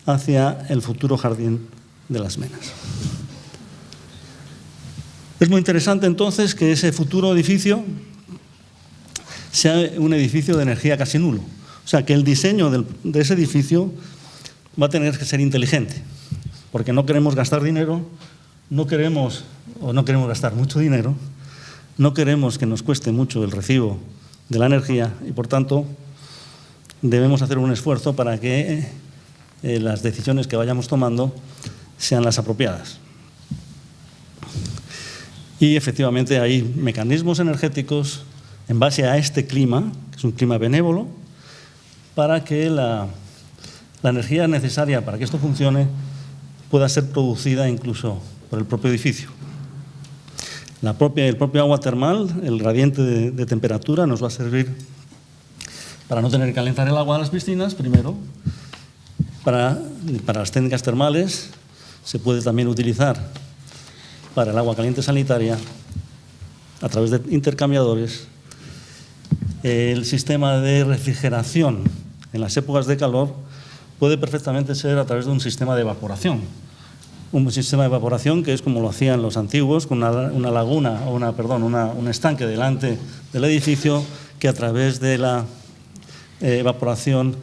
hacia el futuro jardín de las Menas. Es muy interesante entonces que ese futuro edificio sea un edificio de energía casi nulo. O sea, que el diseño de ese edificio va a tener que ser inteligente, porque no queremos gastar dinero, no queremos gastar mucho dinero, no queremos que nos cueste mucho el recibo de la energía, y por tanto debemos hacer un esfuerzo para que las decisiones que vayamos tomando sean las apropiadas. Y efectivamente hay mecanismos energéticos en base a este clima, que es un clima benévolo, para que la energía necesaria para que esto funcione pueda ser producida incluso por el propio edificio. El propio agua termal, el gradiente de temperatura, nos va a servir para no tener que calentar el agua de las piscinas, primero. Para las técnicas termales se puede también utilizar para el agua caliente sanitaria a través de intercambiadores. El sistema de refrigeración en las épocas de calor puede perfectamente ser a través de un sistema de evaporación. Un sistema de evaporación que es como lo hacían los antiguos, con una laguna, o un estanque delante del edificio que a través de la evaporación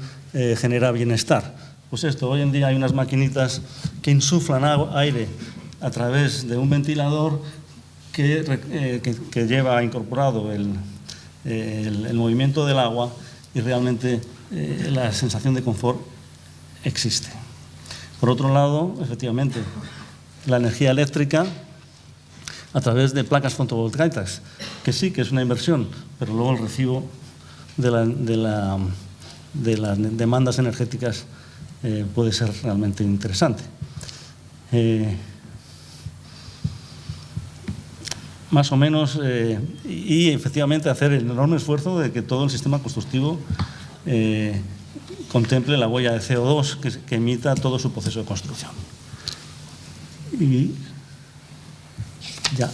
genera bienestar. Pues esto, hoy en día hay unas maquinitas que insuflan aire a través de un ventilador que lleva incorporado el movimiento del agua y realmente la sensación de confort existe. Por otro lado, efectivamente, la energía eléctrica a través de placas fotovoltaicas, que sí que es una inversión, pero luego el recibo de las demandas energéticas puede ser realmente interesante. Más o menos, y efectivamente hacer el enorme esfuerzo de que todo el sistema constructivo contemple la huella de CO2 que emita todo su proceso de construcción. Y ya,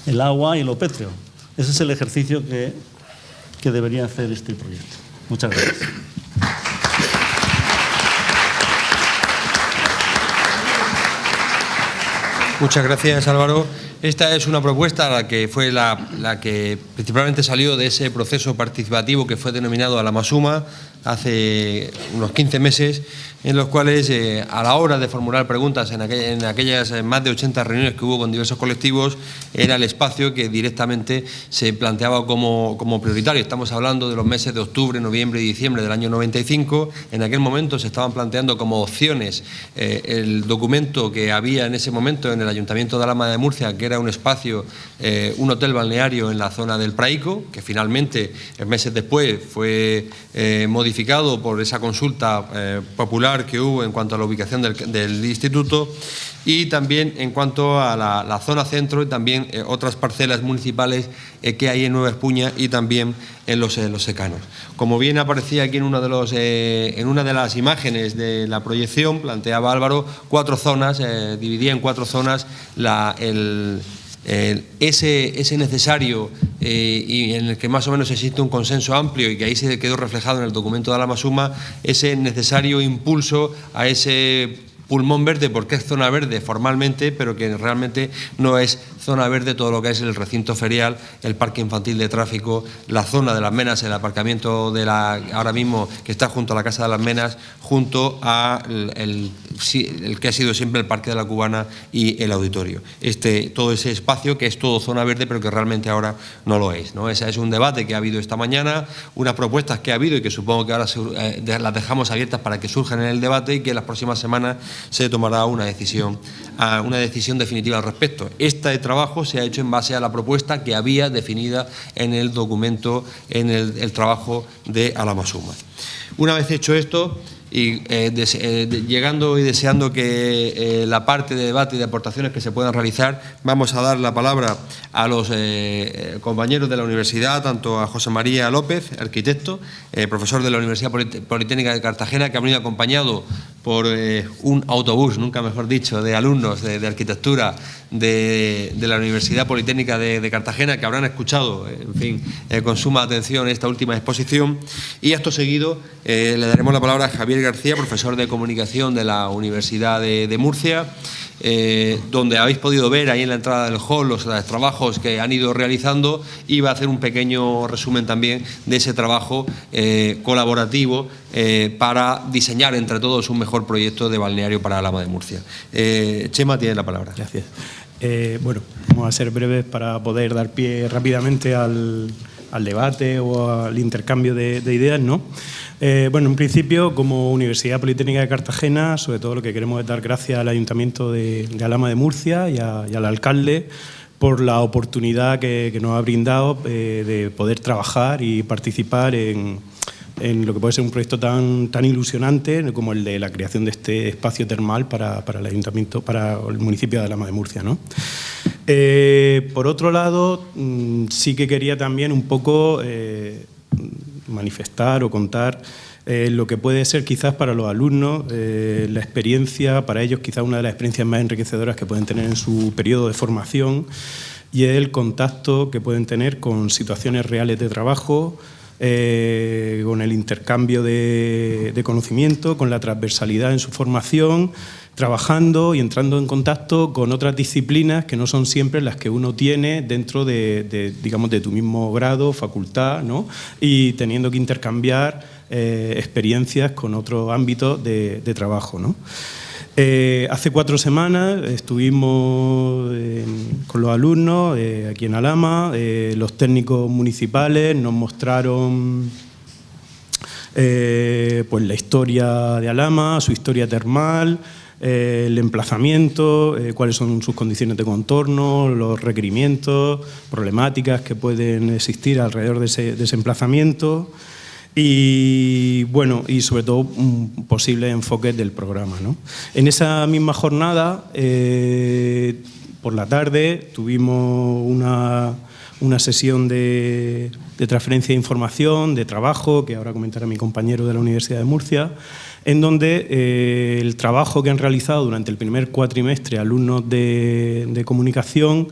el agua y lo pétreo. Ese es el ejercicio que debería hacer este proyecto. Muchas gracias. Muchas gracias, Álvaro. Esta es una propuesta la que fue la que principalmente salió de ese proceso participativo que fue denominado Alamasuma hace unos 15 meses, en los cuales a la hora de formular preguntas en aquellas más de 80 reuniones que hubo con diversos colectivos, era el espacio que directamente se planteaba como prioritario. Estamos hablando de los meses de octubre, noviembre y diciembre del año 95. En aquel momento se estaban planteando como opciones el documento que había en ese momento en el Ayuntamiento de Alhama de Murcia, que era un espacio, un hotel balneario en la zona del Praico, que finalmente, meses después, fue modificado por esa consulta popular que hubo en cuanto a la ubicación del instituto, y también en cuanto a la zona centro y también otras parcelas municipales que hay en Nueva Espuña y también en los secanos. Como bien aparecía aquí en una de las imágenes de la proyección, planteaba Álvaro 4 zonas, dividía en 4 zonas ese necesario y en el que más o menos existe un consenso amplio y que ahí se quedó reflejado en el documento de Alamasuma, ese necesario impulso a ese pulmón verde, porque es zona verde formalmente, pero que realmente no es zona verde todo lo que es el recinto ferial, el parque infantil de tráfico, la zona de las Menas, el aparcamiento ahora mismo que está junto a la Casa de las Menas, junto a el que ha sido siempre el Parque de la Cubana y el auditorio. Todo ese espacio que es todo zona verde, pero que realmente ahora no lo es, ¿no? Ese es un debate que ha habido esta mañana, unas propuestas que ha habido y que supongo que ahora las dejamos abiertas para que surjan en el debate y que en las próximas semanas se tomará una decisión definitiva al respecto. Este trabajo se ha hecho en base a la propuesta que había definida en el documento, en el trabajo de Alamasuma. Una vez hecho esto, y llegando y deseando que la parte de debate y de aportaciones que se puedan realizar, vamos a dar la palabra a los compañeros de la universidad, tanto a José María López, arquitecto, profesor de la Universidad Politécnica de Cartagena, que ha venido acompañado por un autobús, nunca mejor dicho, de alumnos de arquitectura de la Universidad Politécnica de Cartagena, que habrán escuchado, en fin, con suma atención esta última exposición. Y acto seguido le daremos la palabra a Javier García, profesor de comunicación de la Universidad de Murcia, donde habéis podido ver ahí en la entrada del hall los trabajos que han ido realizando, y va a hacer un pequeño resumen también de ese trabajo colaborativo para diseñar entre todos un mejor proyecto de balneario para Alhama de Murcia. Chema, tiene la palabra. Gracias. Bueno, vamos a ser breves para poder dar pie rápidamente al debate o al intercambio de ideas, ¿no? Bueno, en principio, como Universidad Politécnica de Cartagena, sobre todo lo que queremos es dar gracias al Ayuntamiento de Alhama de Murcia y al alcalde por la oportunidad que nos ha brindado de poder trabajar y participar en lo que puede ser un proyecto tan ilusionante como el de la creación de este espacio termal para el Ayuntamiento, para el municipio de Alhama de Murcia, ¿no? Por otro lado, sí que quería también un poco manifestar o contar lo que puede ser quizás para los alumnos la experiencia, para ellos quizás una de las experiencias más enriquecedoras que pueden tener en su periodo de formación, y es el contacto que pueden tener con situaciones reales de trabajo, con el intercambio de conocimiento, con la transversalidad en su formación, trabajando y entrando en contacto con otras disciplinas que no son siempre las que uno tiene dentro digamos, de tu mismo grado, facultad, ¿no? Y teniendo que intercambiar experiencias con otros ámbitos de trabajo, ¿no? Hace 4 semanas estuvimos con los alumnos aquí en Alhama, los técnicos municipales nos mostraron pues la historia de Alhama, su historia termal, el emplazamiento, cuáles son sus condiciones de contorno, los requerimientos, problemáticas que pueden existir alrededor de ese emplazamiento y, bueno, y sobre todo posibles enfoques del programa, ¿no? En esa misma jornada, por la tarde, tuvimos una sesión de transferencia de información, de trabajo, que ahora comentará mi compañero de la Universidad de Murcia, en donde el trabajo que han realizado durante el primer cuatrimestre alumnos de comunicación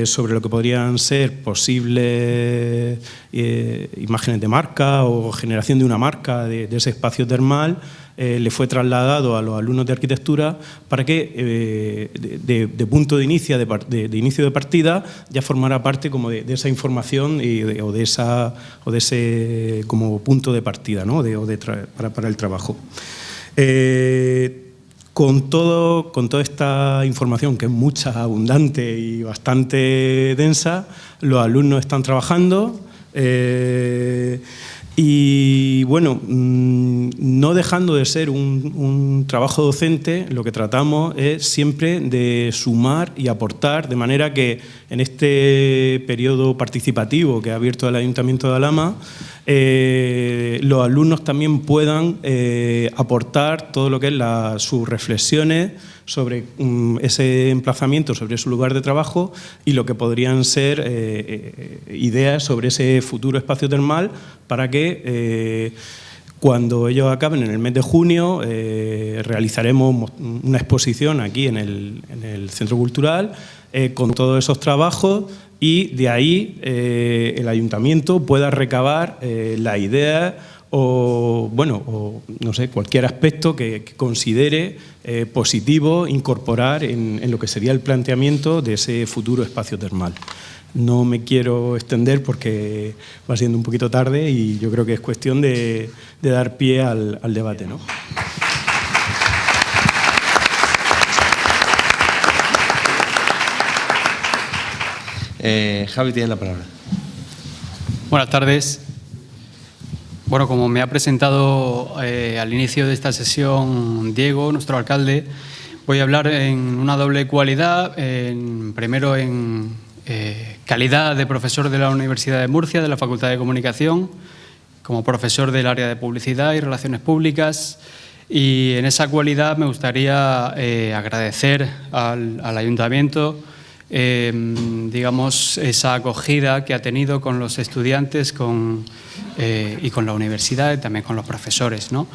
sobre lo que podrían ser posibles imágenes de marca o generación de una marca de ese espacio termal, le fue trasladado a los alumnos de arquitectura para que de punto de inicio de partida ya formara parte como de esa información o de ese como punto de partida, ¿no? para el trabajo. Con toda esta información, que es mucha, abundante y bastante densa, los alumnos están trabajando y, bueno, no dejando de ser un trabajo docente, lo que tratamos es siempre de sumar y aportar, de manera que en este periodo participativo que ha abierto el Ayuntamiento de Alhama, los alumnos también puedan aportar todo lo que es sus reflexiones sobre ese emplazamiento, sobre su lugar de trabajo y lo que podrían ser ideas sobre ese futuro espacio termal para que cuando ellos acaben en el mes de junio realizaremos una exposición aquí en el Centro Cultural con todos esos trabajos y de ahí el Ayuntamiento pueda recabar la idea o, bueno, o, no sé, cualquier aspecto que considere positivo incorporar en lo que sería el planteamiento de ese futuro espacio termal. No me quiero extender porque va siendo un poquito tarde y yo creo que es cuestión de dar pie al debate, ¿no? Javi tiene la palabra. Buenas tardes. Bueno, como me ha presentado al inicio de esta sesión Diego, nuestro alcalde, voy a hablar en una doble cualidad. Primero en calidad de profesor de la Universidad de Murcia, de la Facultad de Comunicación, como profesor del área de Publicidad y Relaciones Públicas. Y en esa cualidad me gustaría agradecer al Ayuntamiento digamos, esa acogida que ha tenido con los estudiantes y con la universidad y también con los profesores, ¿no?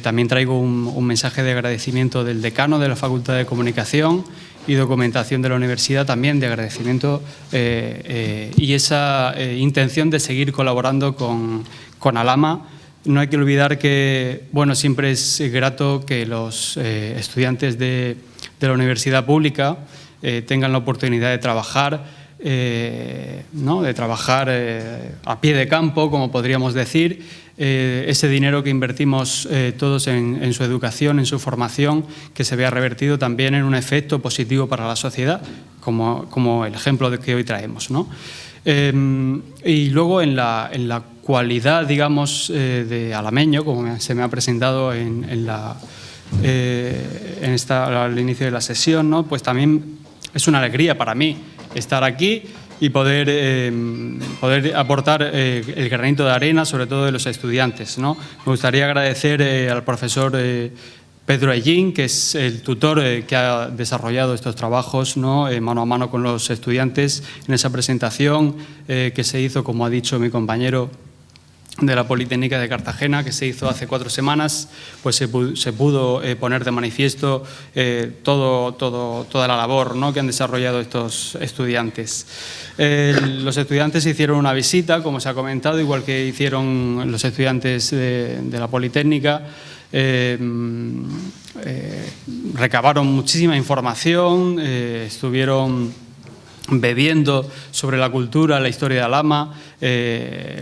También traigo un mensaje de agradecimiento del decano de la Facultad de Comunicación y documentación de la universidad, también de agradecimiento y esa intención de seguir colaborando con Alhama. No hay que olvidar que, bueno, siempre es grato que los estudiantes de la universidad pública tengan la oportunidad de trabajar, ¿no? De trabajar a pie de campo, como podríamos decir. Ese dinero que invertimos todos en su educación, en su formación, que se vea revertido también en un efecto positivo para la sociedad, como el ejemplo que hoy traemos, ¿no? Y luego en la cualidad, digamos, de alameño, como se me ha presentado al inicio de la sesión, ¿no? Pues también es una alegría para mí estar aquí y poder aportar el granito de arena, sobre todo de los estudiantes, ¿no? Me gustaría agradecer al profesor Pedro Ellín, que es el tutor que ha desarrollado estos trabajos, ¿no? Mano a mano con los estudiantes en esa presentación que se hizo, como ha dicho mi compañero, de la Politécnica de Cartagena, que se hizo hace 4 semanas, pues se pudo poner de manifiesto toda la labor, ¿no?, que han desarrollado estos estudiantes. Los estudiantes hicieron una visita, como se ha comentado, igual que hicieron los estudiantes de la Politécnica. Recabaron muchísima información, estuvieron bebiendo sobre la cultura, la historia de Alhama.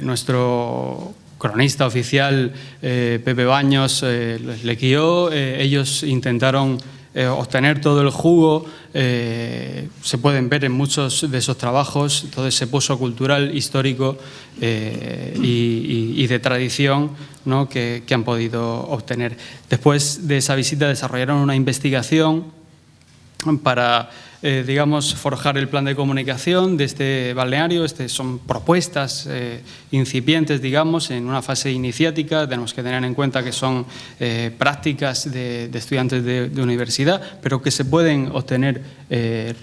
Nuestro cronista oficial, Pepe Baños, le guió. Ellos intentaron obtener todo el jugo. Se pueden ver en muchos de esos trabajos todo ese pozo cultural, histórico y de tradición, ¿no?, que han podido obtener. Después de esa visita desarrollaron una investigación para digamos, forjar el plan de comunicación de este balneario. Son propuestas incipientes, digamos, en una fase iniciática. Tenemos que tener en cuenta que son prácticas de estudiantes de universidad, pero que se pueden obtener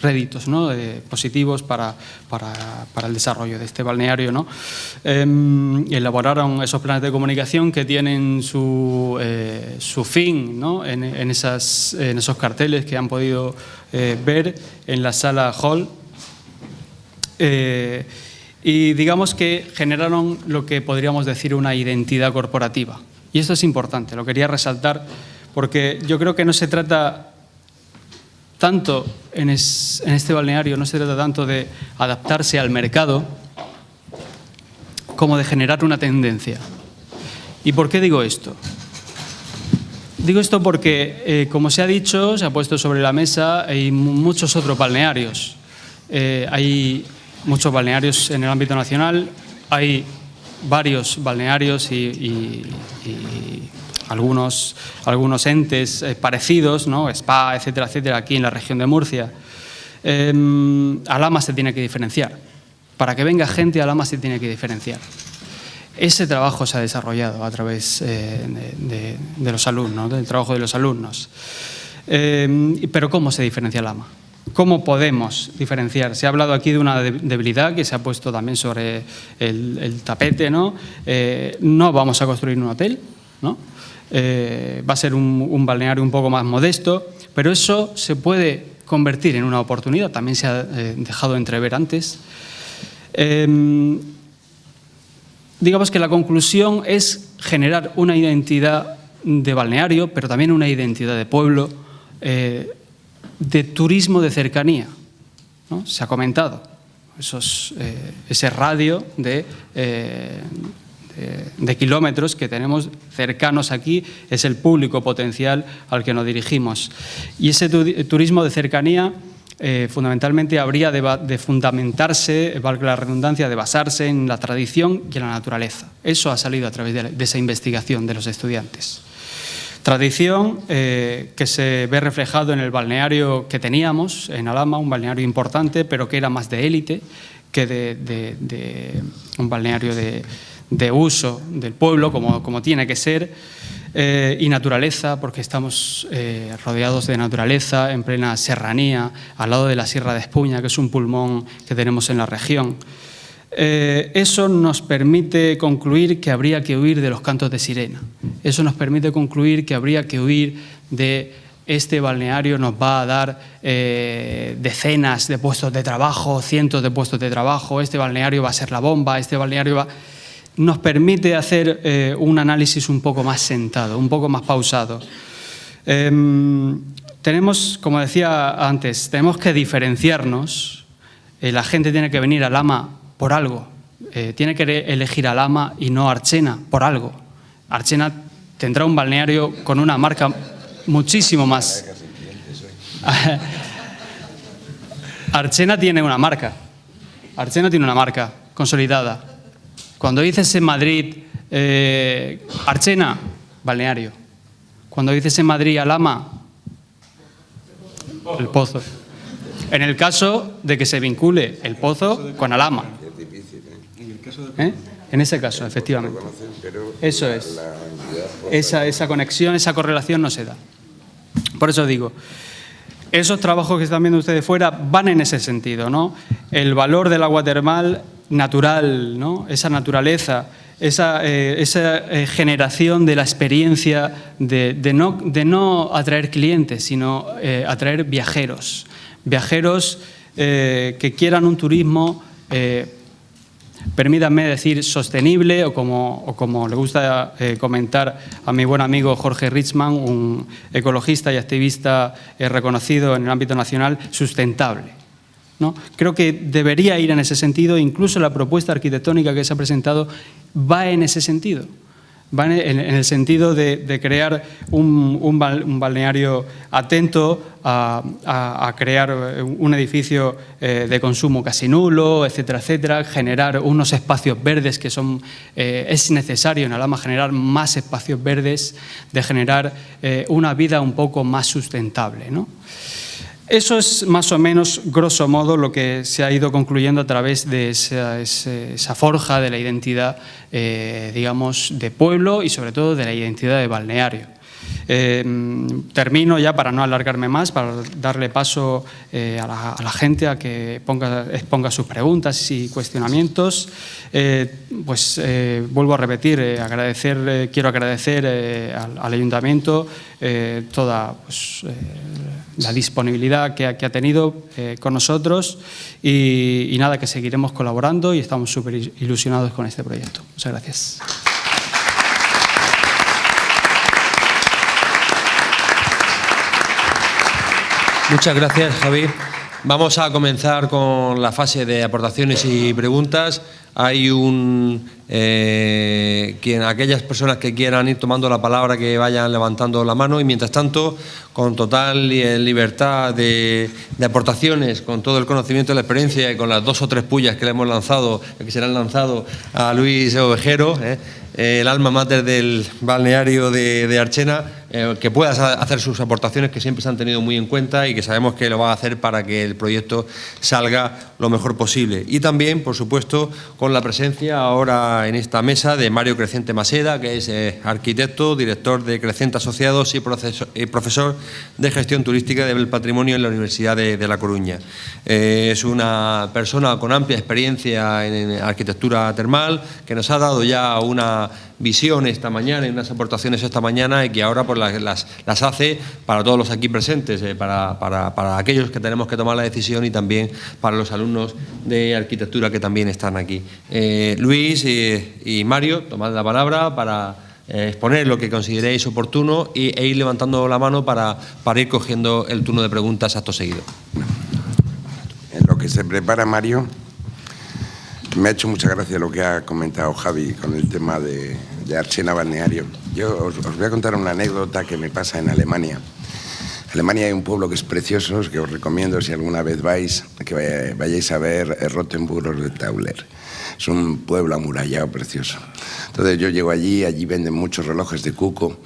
réditos, ¿no?, positivos para el desarrollo de este balneario, ¿no? Elaboraron esos planes de comunicación que tienen su fin, ¿no?, en esos carteles que han podido ver en la sala hall, y digamos que generaron lo que podríamos decir una identidad corporativa. Y esto es importante, lo quería resaltar, porque yo creo que no se trata tanto en este balneario, no se trata tanto de adaptarse al mercado como de generar una tendencia. ¿Y por qué digo esto? Digo esto porque, como se ha dicho, se ha puesto sobre la mesa, hay muchos otros balnearios. Hay muchos balnearios en el ámbito nacional, hay varios balnearios y algunos entes parecidos, ¿no?, spa, etcétera, etcétera, aquí en la región de Murcia. Alhama se tiene que diferenciar. Para que venga gente, Alhama se tiene que diferenciar. Ese trabajo se ha desarrollado a través de los alumnos, del trabajo de los alumnos. Pero ¿cómo se diferencia Alhama? ¿Cómo podemos diferenciar? Se ha hablado aquí de una debilidad que se ha puesto también sobre el tapete, ¿no? No vamos a construir un hotel, ¿no? Va a ser un balneario un poco más modesto, pero eso se puede convertir en una oportunidad. También se ha dejado entrever antes. Digamos que la conclusión es generar una identidad de balneario, pero también una identidad de pueblo, de turismo de cercanía, ¿no? Se ha comentado ese radio de kilómetros que tenemos cercanos aquí, es el público potencial al que nos dirigimos. Y ese turismo de cercanía fundamentalmente habría de fundamentarse, valga la redundancia, de basarse en la tradición y en la naturaleza. Eso ha salido a través de esa investigación de los estudiantes. Tradición que se ve reflejado en el balneario que teníamos en Alhama, un balneario importante, pero que era más de élite que de un balneario de uso del pueblo, como tiene que ser. Y naturaleza, porque estamos rodeados de naturaleza, en plena serranía, al lado de la Sierra de Espuña, que es un pulmón que tenemos en la región. Eso nos permite concluir que habría que huir de los cantos de sirena. Eso nos permite concluir que habría que huir de este balneario nos va a dar decenas de puestos de trabajo, cientos de puestos de trabajo, este balneario va a ser la bomba, este balneario va... Nos permite hacer un análisis un poco más sentado, un poco más pausado. Tenemos, como decía antes, tenemos que diferenciarnos. La gente tiene que venir a Alhama por algo. Tiene que elegir Alhama y no Archena por algo. Archena tendrá un balneario con una marca muchísimo más... Archena tiene una marca. Archena tiene una marca consolidada. Cuando dices en Madrid, Archena, balneario. Cuando dices en Madrid, Alhama, el pozo. En el caso de que se vincule el pozo con Alhama. En ese caso, efectivamente. Eso es. Esa conexión, esa correlación no se da. Por eso digo, esos trabajos que están viendo ustedes fuera van en ese sentido, ¿no? El valor del agua termal natural, ¿no? Esa naturaleza, generación de la experiencia de no atraer clientes, sino atraer viajeros. Viajeros que quieran un turismo, permítanme decir, sostenible, o como le gusta comentar a mi buen amigo Jorge Richman, un ecologista y activista reconocido en el ámbito nacional, sustentable, ¿no? Creo que debería ir en ese sentido, incluso la propuesta arquitectónica que se ha presentado va en ese sentido. Va en el sentido de crear un balneario atento a crear un edificio de consumo casi nulo, etcétera, etcétera, generar unos espacios verdes que son, es necesario en Alhama generar más espacios verdes, de generar una vida un poco más sustentable, ¿no? Eso es más o menos, grosso modo, lo que se ha ido concluyendo a través de esa forja de la identidad, digamos, de pueblo y sobre todo de la identidad de balneario. Termino ya para no alargarme más, para darle paso a la gente a que exponga sus preguntas y cuestionamientos. Vuelvo a repetir, quiero agradecer al Ayuntamiento toda la disponibilidad que ha tenido con nosotros y nada, que seguiremos colaborando y estamos súper ilusionados con este proyecto. Muchas gracias. Muchas gracias, Javi. Vamos a comenzar con la fase de aportaciones y preguntas. Hay aquellas personas que quieran ir tomando la palabra, que vayan levantando la mano, y mientras tanto, con total libertad de aportaciones, con todo el conocimiento y la experiencia y con las 2 o 3 pullas que le hemos lanzado, que se le han lanzado a Luis Ovejero, el alma mater del balneario de Archena, que pueda hacer sus aportaciones, que siempre se han tenido muy en cuenta y que sabemos que lo va a hacer para que el proyecto salga lo mejor posible. Y también, por supuesto, con la presencia ahora en esta mesa de Mario Creciente Maseda, que es arquitecto, director de Creciente Asociados y profesor de Gestión Turística del Patrimonio en la Universidad de La Coruña. Es una persona con amplia experiencia en arquitectura termal, que nos ha dado ya una visión esta mañana y unas aportaciones esta mañana, y que ahora pues las hace para todos los aquí presentes, para aquellos que tenemos que tomar la decisión y también para los alumnos de arquitectura que también están aquí. Luis y Mario, tomad la palabra para exponer lo que consideréis oportuno e ir levantando la mano para ir cogiendo el turno de preguntas acto seguido. En lo que se prepara Mario, me ha hecho mucha gracia lo que ha comentado Javi con el tema de Archena Balneario. Yo os voy a contar una anécdota que me pasa en Alemania. En Alemania hay un pueblo que es precioso, que os recomiendo si alguna vez vais, que vayáis a ver Rottenburg de Tauler. Es un pueblo amurallado precioso. Entonces yo llego allí venden muchos relojes de Cuco.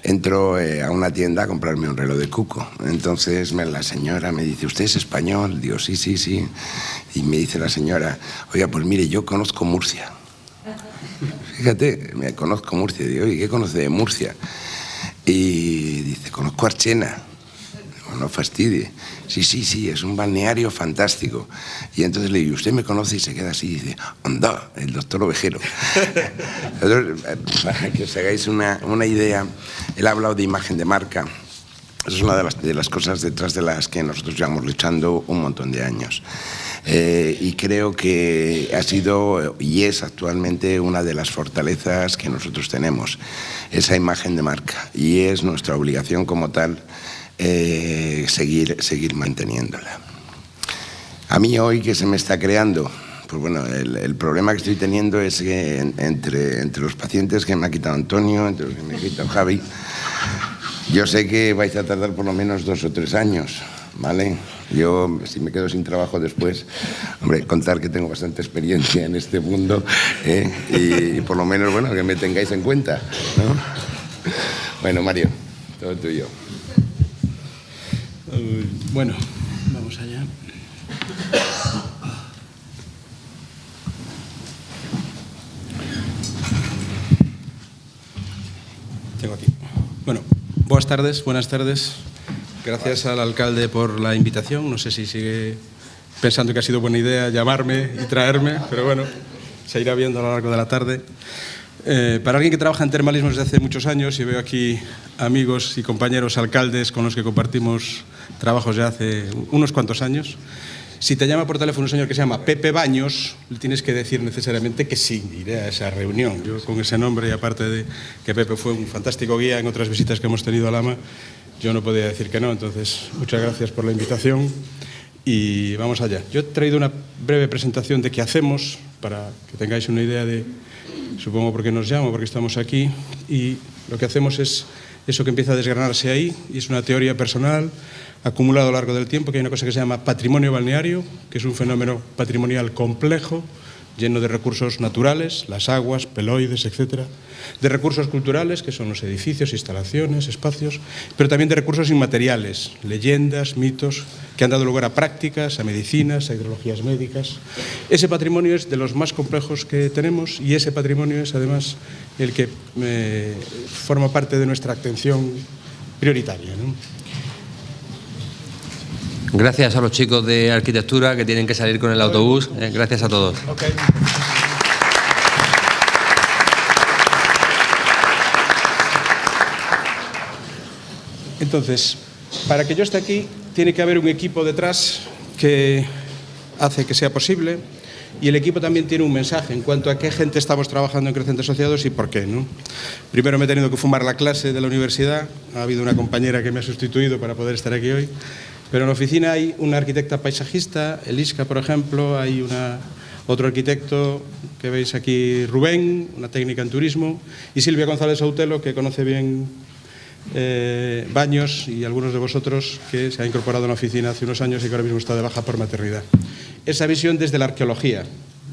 Entro a una tienda a comprarme un reloj de Cuco. Entonces la señora me dice, ¿usted es español? Digo, sí, sí, sí. Y me dice la señora, oiga, pues mire, yo conozco Murcia. Fíjate, me conozco Murcia. Digo, ¿y qué conoce de Murcia? Y dice, conozco Archena. Digo, no fastidie. Sí, sí, sí, es un balneario fantástico. Y entonces le digo, ¿usted me conoce? Y se queda así y dice, anda, el doctor Ovejero. Entonces, para que os hagáis una idea, él ha hablado de imagen de marca. Esa es una de las cosas detrás de las que nosotros llevamos luchando un montón de años. Y creo que ha sido y es actualmente una de las fortalezas que nosotros tenemos, esa imagen de marca. Y es nuestra obligación como tal seguir manteniéndola. A mí hoy que se me está creando, pues bueno, el problema que estoy teniendo es que entre los pacientes que me ha quitado Antonio, entre los que me ha quitado Javi, yo sé que vais a tardar por lo menos 2 o 3 años, ¿vale? Yo, si me quedo sin trabajo después, hombre, contar que tengo bastante experiencia en este mundo, y por lo menos, bueno, que me tengáis en cuenta, ¿no? Bueno, Mario, todo tuyo. Bueno, vamos allá. Tengo aquí. Bueno, buenas tardes. Gracias al alcalde por la invitación. No sé si sigue pensando que ha sido buena idea llamarme y traerme, pero bueno, se irá viendo a lo largo de la tarde. Para alguien que trabaja en termalismo desde hace muchos años, y veo aquí amigos y compañeros alcaldes con los que compartimos trabajos ya hace unos cuantos años, si te llama por teléfono un señor que se llama Pepe Baños, le tienes que decir necesariamente que sí, iré a esa reunión. Yo con ese nombre, y aparte de que Pepe fue un fantástico guía en otras visitas que hemos tenido a Lama, yo no podía decir que no. Entonces, muchas gracias por la invitación y vamos allá. Yo he traído una breve presentación de qué hacemos, para que tengáis una idea de, supongo, por qué nos llamo, por qué estamos aquí. Y lo que hacemos es eso que empieza a desgranarse ahí, y es una teoría personal acumulado a lo largo del tiempo, que hay una cosa que se llama patrimonio balneario, que es un fenómeno patrimonial complejo, lleno de recursos naturales, las aguas, peloides, etcétera, de recursos culturales, que son los edificios, instalaciones, espacios, pero también de recursos inmateriales, leyendas, mitos, que han dado lugar a prácticas, a medicinas, a ideologías médicas. Ese patrimonio es de los más complejos que tenemos, y ese patrimonio es además el que forma parte de nuestra atención prioritaria, ¿no? Gracias a los chicos de arquitectura que tienen que salir con el autobús. Gracias a todos. Okay. Entonces, para que yo esté aquí, tiene que haber un equipo detrás que hace que sea posible, y el equipo también tiene un mensaje en cuanto a qué gente estamos trabajando en Crecientes Asociados y por qué, ¿no? Primero me he tenido que fumar la clase de la universidad. Ha habido una compañera que me ha sustituido para poder estar aquí hoy. Pero en la oficina hay una arquitecta paisajista, Eliska, por ejemplo, hay otro arquitecto que veis aquí, Rubén, una técnica en turismo, y Silvia González Autelo, que conoce bien Baños, y algunos de vosotros, que se ha incorporado a la oficina hace unos años y que ahora mismo está de baja por maternidad. Esa visión desde la arqueología,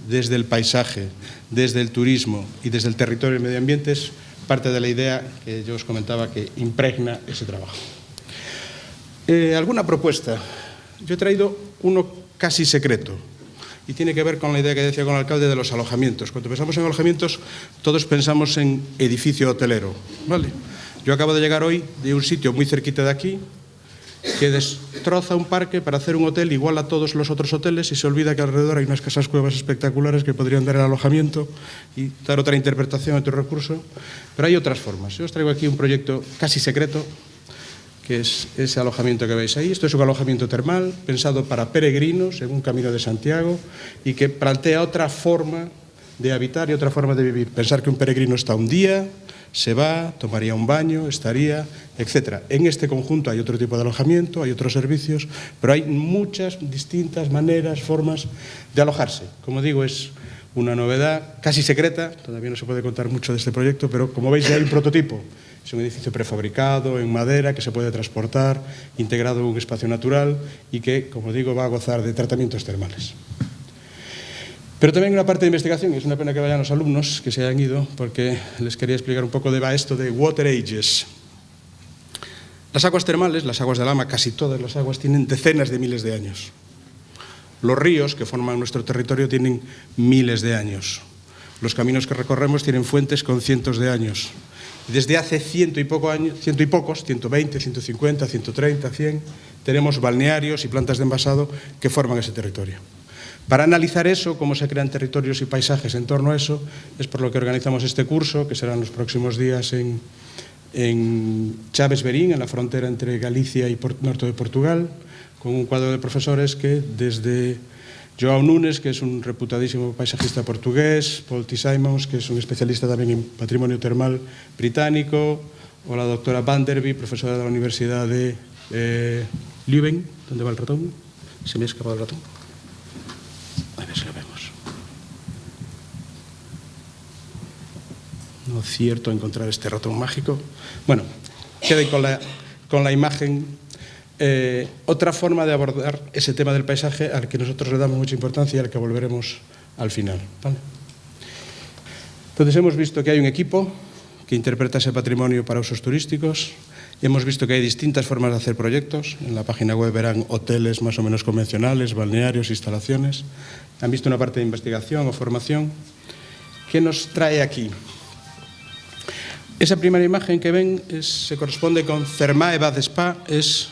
desde el paisaje, desde el turismo y desde el territorio y el medio ambiente es parte de la idea que yo os comentaba que impregna ese trabajo. ¿Alguna propuesta? Yo he traído uno casi secreto y tiene que ver con la idea que decía con el alcalde de los alojamientos. Cuando pensamos en alojamientos, todos pensamos en edificio hotelero, ¿vale? Yo acabo de llegar hoy de un sitio muy cerquita de aquí que destroza un parque para hacer un hotel igual a todos los otros hoteles, y se olvida que alrededor hay unas casas cuevas espectaculares que podrían dar el alojamiento y dar otra interpretación a otro recurso. Pero hay otras formas. Yo os traigo aquí un proyecto casi secreto, que es ese alojamiento que veis ahí. Esto es un alojamiento termal pensado para peregrinos en un camino de Santiago, y que plantea otra forma de habitar y otra forma de vivir. Pensar que un peregrino está un día, se va, tomaría un baño, estaría, etc. En este conjunto hay otro tipo de alojamiento, hay otros servicios, pero hay muchas distintas maneras, formas de alojarse. Como digo, es una novedad casi secreta, todavía no se puede contar mucho de este proyecto, pero como veis ya hay un prototipo. Es un edificio prefabricado en madera que se puede transportar, integrado en un espacio natural y que, como digo, va a gozar de tratamientos termales. Pero también hay una parte de investigación, y es una pena que vayan los alumnos que se hayan ido, porque les quería explicar un poco de esto de Water Ages. Las aguas termales, las aguas de Lama, casi todas las aguas, tienen decenas de miles de años. Los ríos que forman nuestro territorio tienen miles de años. Los caminos que recorremos tienen fuentes con cientos de años. Desde hace ciento y pocos, 120, 150, 130, 100, tenemos balnearios y plantas de envasado que forman ese territorio. Para analizar eso, cómo se crean territorios y paisajes en torno a eso, es por lo que organizamos este curso, que será en los próximos días en Chaves Verín, en la frontera entre Galicia y norte de Portugal, con un cuadro de profesores que desde João Nunes, que es un reputadísimo paisajista portugués, Paul T. Simons, que es un especialista también en patrimonio termal británico, o la doctora Vanderby, profesora de la Universidad de Leuven. ¿Dónde va el ratón? Se me ha escapado el ratón. A ver si lo vemos. No cierto encontrar este ratón mágico. Bueno, queden con la imagen. Otra forma de abordar ese tema del paisaje al que nosotros le damos mucha importancia y al que volveremos al final, ¿vale? Entonces hemos visto que hay un equipo que interpreta ese patrimonio para usos turísticos. Hemos visto que hay distintas formas de hacer proyectos. En la página web verán hoteles más o menos convencionales, balnearios, instalaciones. Han visto una parte de investigación o formación. ¿Qué nos trae aquí? Esa primera imagen que ven se corresponde con Thermae Bath Spa, es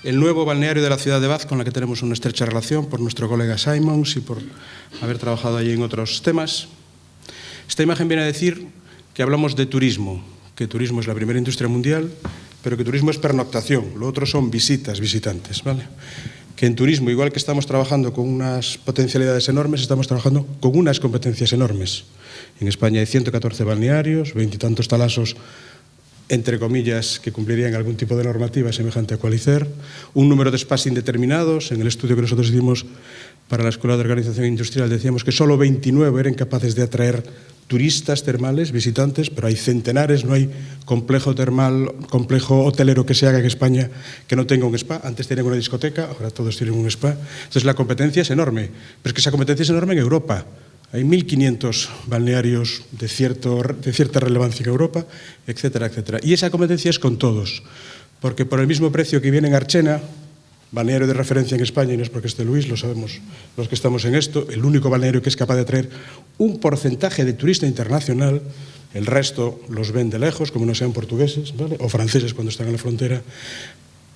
el nuevo balneario de la ciudad de Bath, con la que tenemos una estrecha relación por nuestro colega Simons y por haber trabajado allí en otros temas. Esta imagen viene a decir que hablamos de turismo, que turismo es la primera industria mundial, pero que turismo es pernoctación, lo otro son visitas, visitantes, ¿vale? Que en turismo, igual que estamos trabajando con unas potencialidades enormes, estamos trabajando con unas competencias enormes. En España hay 114 balnearios, 20 y tantos talasos, entre comillas, que cumplirían algún tipo de normativa semejante a Qualicer, un número de spas indeterminados. En el estudio que nosotros hicimos para la Escuela de Organización Industrial decíamos que solo 29 eran capaces de atraer turistas termales, visitantes, pero hay centenares, no hay complejo termal, complejo hotelero que se haga en España que no tenga un spa. Antes tenían una discoteca, ahora todos tienen un spa. Entonces la competencia es enorme, pero es que esa competencia es enorme en Europa. Hay 1.500 balnearios de cierta relevancia en Europa, etcétera, etcétera. Y esa competencia es con todos, porque por el mismo precio que viene en Archena, balneario de referencia en España, y no es porque esté Luis, lo sabemos los que estamos en esto, el único balneario que es capaz de atraer un porcentaje de turista internacional, el resto los ven de lejos, como no sean portugueses, ¿vale? O franceses cuando están en la frontera.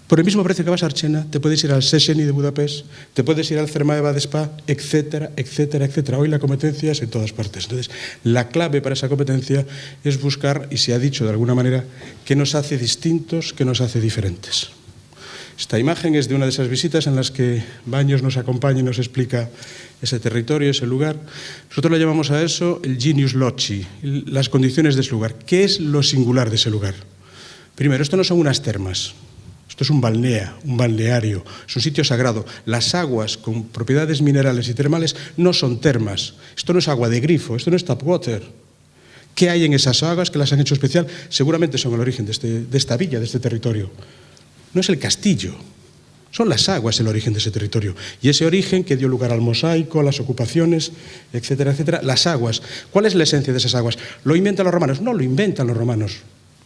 Por el mismo precio que vas a Archena, te puedes ir al Széchenyi de Budapest, te puedes ir al Thermae de Spa, etcétera, etcétera, etcétera. Hoy la competencia es en todas partes. Entonces, la clave para esa competencia es buscar, y se ha dicho de alguna manera, qué nos hace distintos, qué nos hace diferentes. Esta imagen es de una de esas visitas en las que Baños nos acompaña y nos explica ese territorio, ese lugar. Nosotros le llamamos a eso el genius loci, las condiciones de ese lugar. ¿Qué es lo singular de ese lugar? Primero, esto no son unas termas. Esto es un balneario, es un sitio sagrado. Las aguas con propiedades minerales y termales no son termas. Esto no es agua de grifo, esto no es tap water. ¿Qué hay en esas aguas que las han hecho especial? Seguramente son el origen de esta villa, de este territorio. No es el castillo, son las aguas el origen de ese territorio. Y ese origen que dio lugar al mosaico, a las ocupaciones, etcétera, etcétera. Las aguas. ¿Cuál es la esencia de esas aguas? ¿Lo inventan los romanos? No lo inventan los romanos.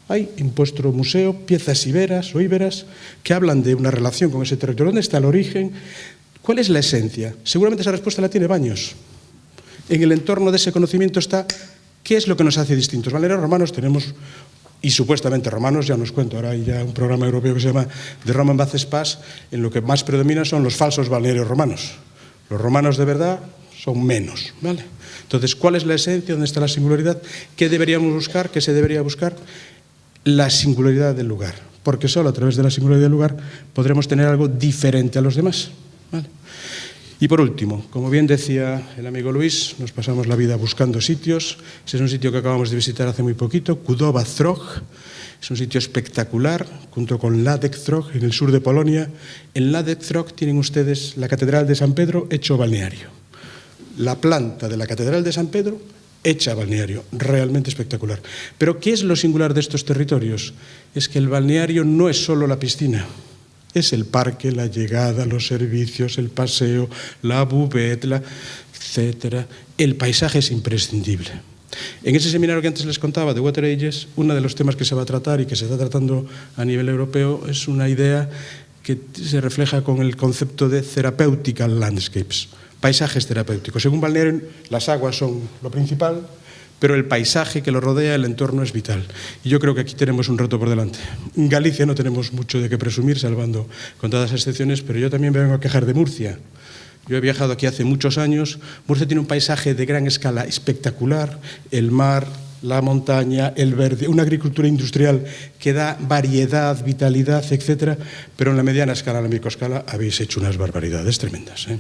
Hay en vuestro museo piezas iberas o íberas que hablan de una relación con ese territorio. ¿Dónde está el origen? ¿Cuál es la esencia? Seguramente esa respuesta la tiene Baños. En el entorno de ese conocimiento está qué es lo que nos hace distintos. Balnearios romanos tenemos, y supuestamente romanos, ya nos cuento, ahora hay ya un programa europeo que se llama The Roman Bath Spas, en lo que más predomina son los falsos balnearios romanos. Los romanos de verdad son menos, ¿vale? Entonces, ¿cuál es la esencia? ¿Dónde está la singularidad? ¿Qué deberíamos buscar? ¿Qué se debería buscar? La singularidad del lugar, porque solo a través de la singularidad del lugar podremos tener algo diferente a los demás, ¿vale? Y por último, como bien decía el amigo Luis, nos pasamos la vida buscando sitios. Ese es un sitio que acabamos de visitar hace muy poquito, Kudowa-Zdrój. Es un sitio espectacular, junto con Ladek-Zdrój, en el sur de Polonia. En Ladek-Zdrój tienen ustedes la Catedral de San Pedro hecho balneario. La planta de la Catedral de San Pedro hecha balneario, realmente espectacular. Pero ¿qué es lo singular de estos territorios? Es que el balneario no es solo la piscina, es el parque, la llegada, los servicios, el paseo, la buvette, etcétera. El paisaje es imprescindible. En ese seminario que antes les contaba de Water Ages, uno de los temas que se va a tratar y que se está tratando a nivel europeo es una idea que se refleja con el concepto de therapeutical landscapes. Paisajes terapéuticos. En un balneario las aguas son lo principal, pero el paisaje que lo rodea, el entorno, es vital. Y yo creo que aquí tenemos un reto por delante. En Galicia no tenemos mucho de qué presumir, salvando con todas las excepciones, pero yo también me vengo a quejar de Murcia. Yo he viajado aquí hace muchos años. Murcia tiene un paisaje de gran escala espectacular, el mar, la montaña, el verde, una agricultura industrial que da variedad, vitalidad, etcétera, pero en la mediana escala, en la microescala, habéis hecho unas barbaridades tremendas, ¿eh?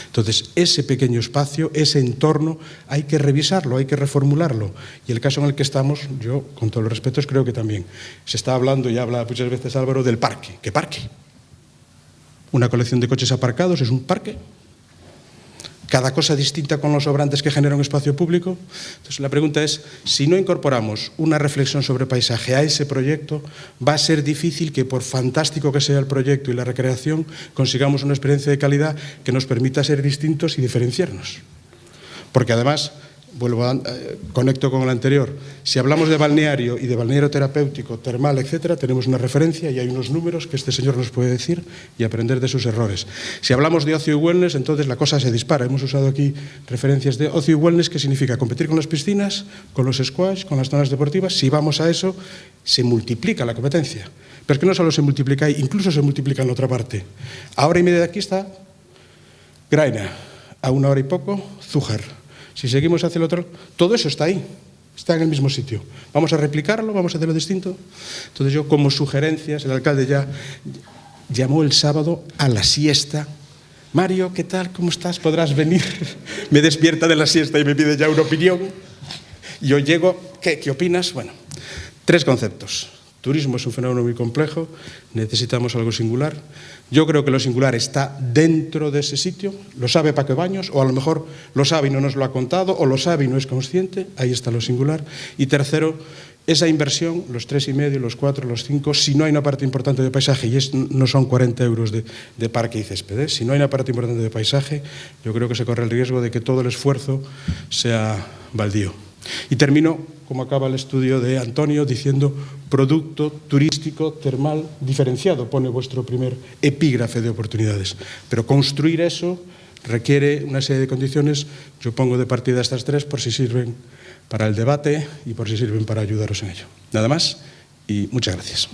Entonces, ese pequeño espacio, ese entorno, hay que revisarlo, hay que reformularlo. Y el caso en el que estamos, yo, con todos los respetos, creo que también se está hablando, y habla muchas veces Álvaro, del parque. ¿Qué parque? Una colección de coches aparcados es un parque. Cada cosa distinta con los sobrantes que genera un espacio público. Entonces, la pregunta es, si no incorporamos una reflexión sobre paisaje a ese proyecto, va a ser difícil que, por fantástico que sea el proyecto y la recreación, consigamos una experiencia de calidad que nos permita ser distintos y diferenciarnos. Porque además, conecto con el anterior, si hablamos de balneario y de balneario terapéutico, termal, etcétera, tenemos una referencia y hay unos números que este señor nos puede decir y aprender de sus errores. Si hablamos de ocio y wellness, entonces la cosa se dispara. Hemos usado aquí referencias de ocio y wellness, que significa competir con las piscinas, con los squash, con las zonas deportivas. Si vamos a eso, se multiplica la competencia. Pero es que no solo se multiplica ahí, incluso se multiplica en la otra parte. A hora y media de aquí está Graina, a 1 hora y poco, Zújar. Si seguimos hacia el otro, todo eso está ahí, está en el mismo sitio. Vamos a replicarlo, vamos a hacerlo distinto. Entonces yo, como sugerencias, el alcalde ya llamó el sábado a la siesta. Mario, ¿qué tal? ¿Cómo estás? ¿Podrás venir? Me despierta de la siesta y me pide ya una opinión. Yo llego, ¿qué opinas? Bueno, 3 conceptos. Turismo es un fenómeno muy complejo, necesitamos algo singular. Yo creo que lo singular está dentro de ese sitio, lo sabe Paco Baños, o a lo mejor lo sabe y no nos lo ha contado, o lo sabe y no es consciente, ahí está lo singular. Y tercero, esa inversión, los 3,5, los 4, los 5, si no hay una parte importante de paisaje, y no son 40 euros de parque y césped, si no hay una parte importante de paisaje, yo creo que se corre el riesgo de que todo el esfuerzo sea baldío. Y termino, como acaba el estudio de Antonio, diciendo producto turístico termal diferenciado, pone vuestro primer epígrafe de oportunidades. Pero construir eso requiere una serie de condiciones. Yo pongo de partida estas 3 por si sirven para el debate y por si sirven para ayudaros en ello. Nada más y muchas gracias.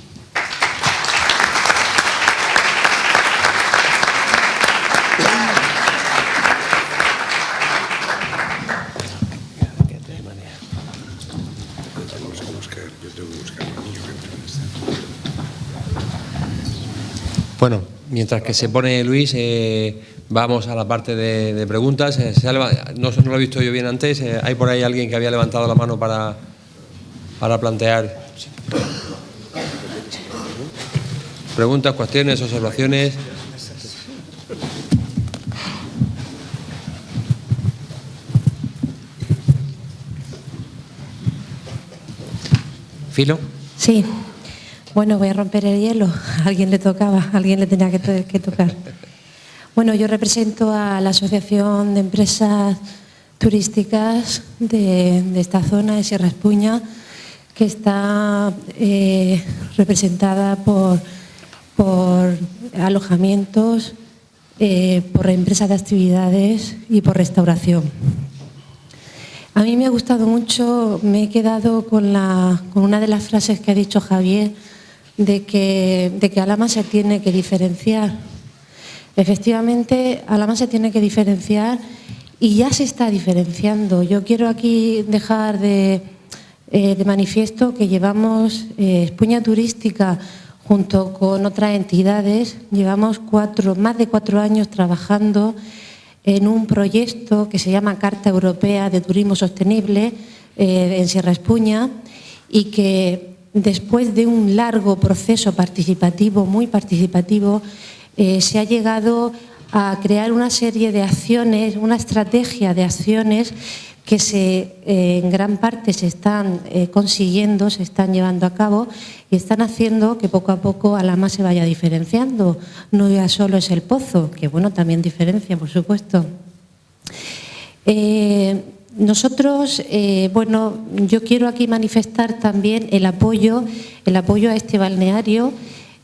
Bueno, mientras que se pone Luis, vamos a la parte de preguntas. No lo he visto yo bien antes. ¿Hay por ahí alguien que había levantado la mano para plantear preguntas, cuestiones, observaciones? ¿Filo? Sí. Bueno, voy a romper el hielo. A alguien le tocaba, a alguien le tenía que tocar. Bueno, yo represento a la Asociación de Empresas Turísticas de esta zona, de Sierra Espuña, que está representada por alojamientos, por empresas de actividades y por restauración. A mí me ha gustado mucho, me he quedado con una de las frases que ha dicho Javier, de que Alhama se tiene que diferenciar. Efectivamente, Alhama se tiene que diferenciar y ya se está diferenciando. Yo quiero aquí dejar de manifiesto que llevamos Espuña Turística junto con otras entidades, llevamos más de 4 años trabajando en un proyecto que se llama Carta Europea de Turismo Sostenible en Sierra Espuña y que después de un largo proceso participativo, muy participativo, se ha llegado a crear una serie de acciones, una estrategia de acciones que en gran parte se están consiguiendo, se están llevando a cabo y están haciendo que poco a poco Alhama se vaya diferenciando. No ya solo es el pozo, que bueno, también diferencia, por supuesto. Nosotros, bueno, yo quiero aquí manifestar también el apoyo a este balneario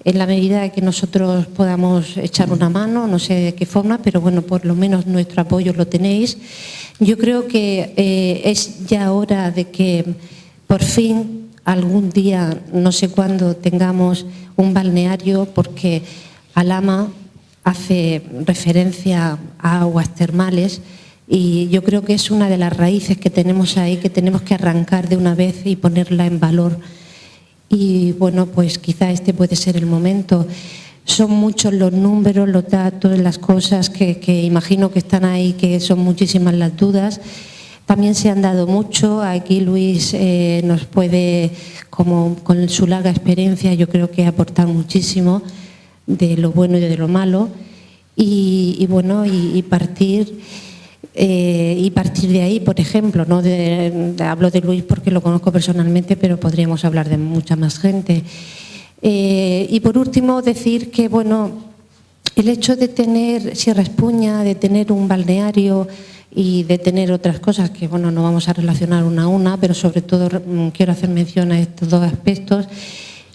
en la medida que nosotros podamos echar una mano, no sé de qué forma, pero bueno, por lo menos nuestro apoyo lo tenéis. Yo creo que es ya hora de que por fin algún día, no sé cuándo, tengamos un balneario, porque Alhama hace referencia a aguas termales y yo creo que es una de las raíces que tenemos ahí, que tenemos que arrancar de una vez y ponerla en valor. Y bueno, pues quizá este puede ser el momento. Son muchos los números, los datos, las cosas que imagino que están ahí, que son muchísimas las dudas. También se han dado mucho. Aquí Luis nos puede, como con su larga experiencia, yo creo que aportar muchísimo de lo bueno y de lo malo. Y bueno, y partir de ahí, por ejemplo, ¿no? Hablo de Luis porque lo conozco personalmente, pero podríamos hablar de mucha más gente. Y por último, decir que bueno, el hecho de tener Sierra Espuña, de tener un balneario y de tener otras cosas que bueno, no vamos a relacionar una a una, pero sobre todo quiero hacer mención a estos 2 aspectos,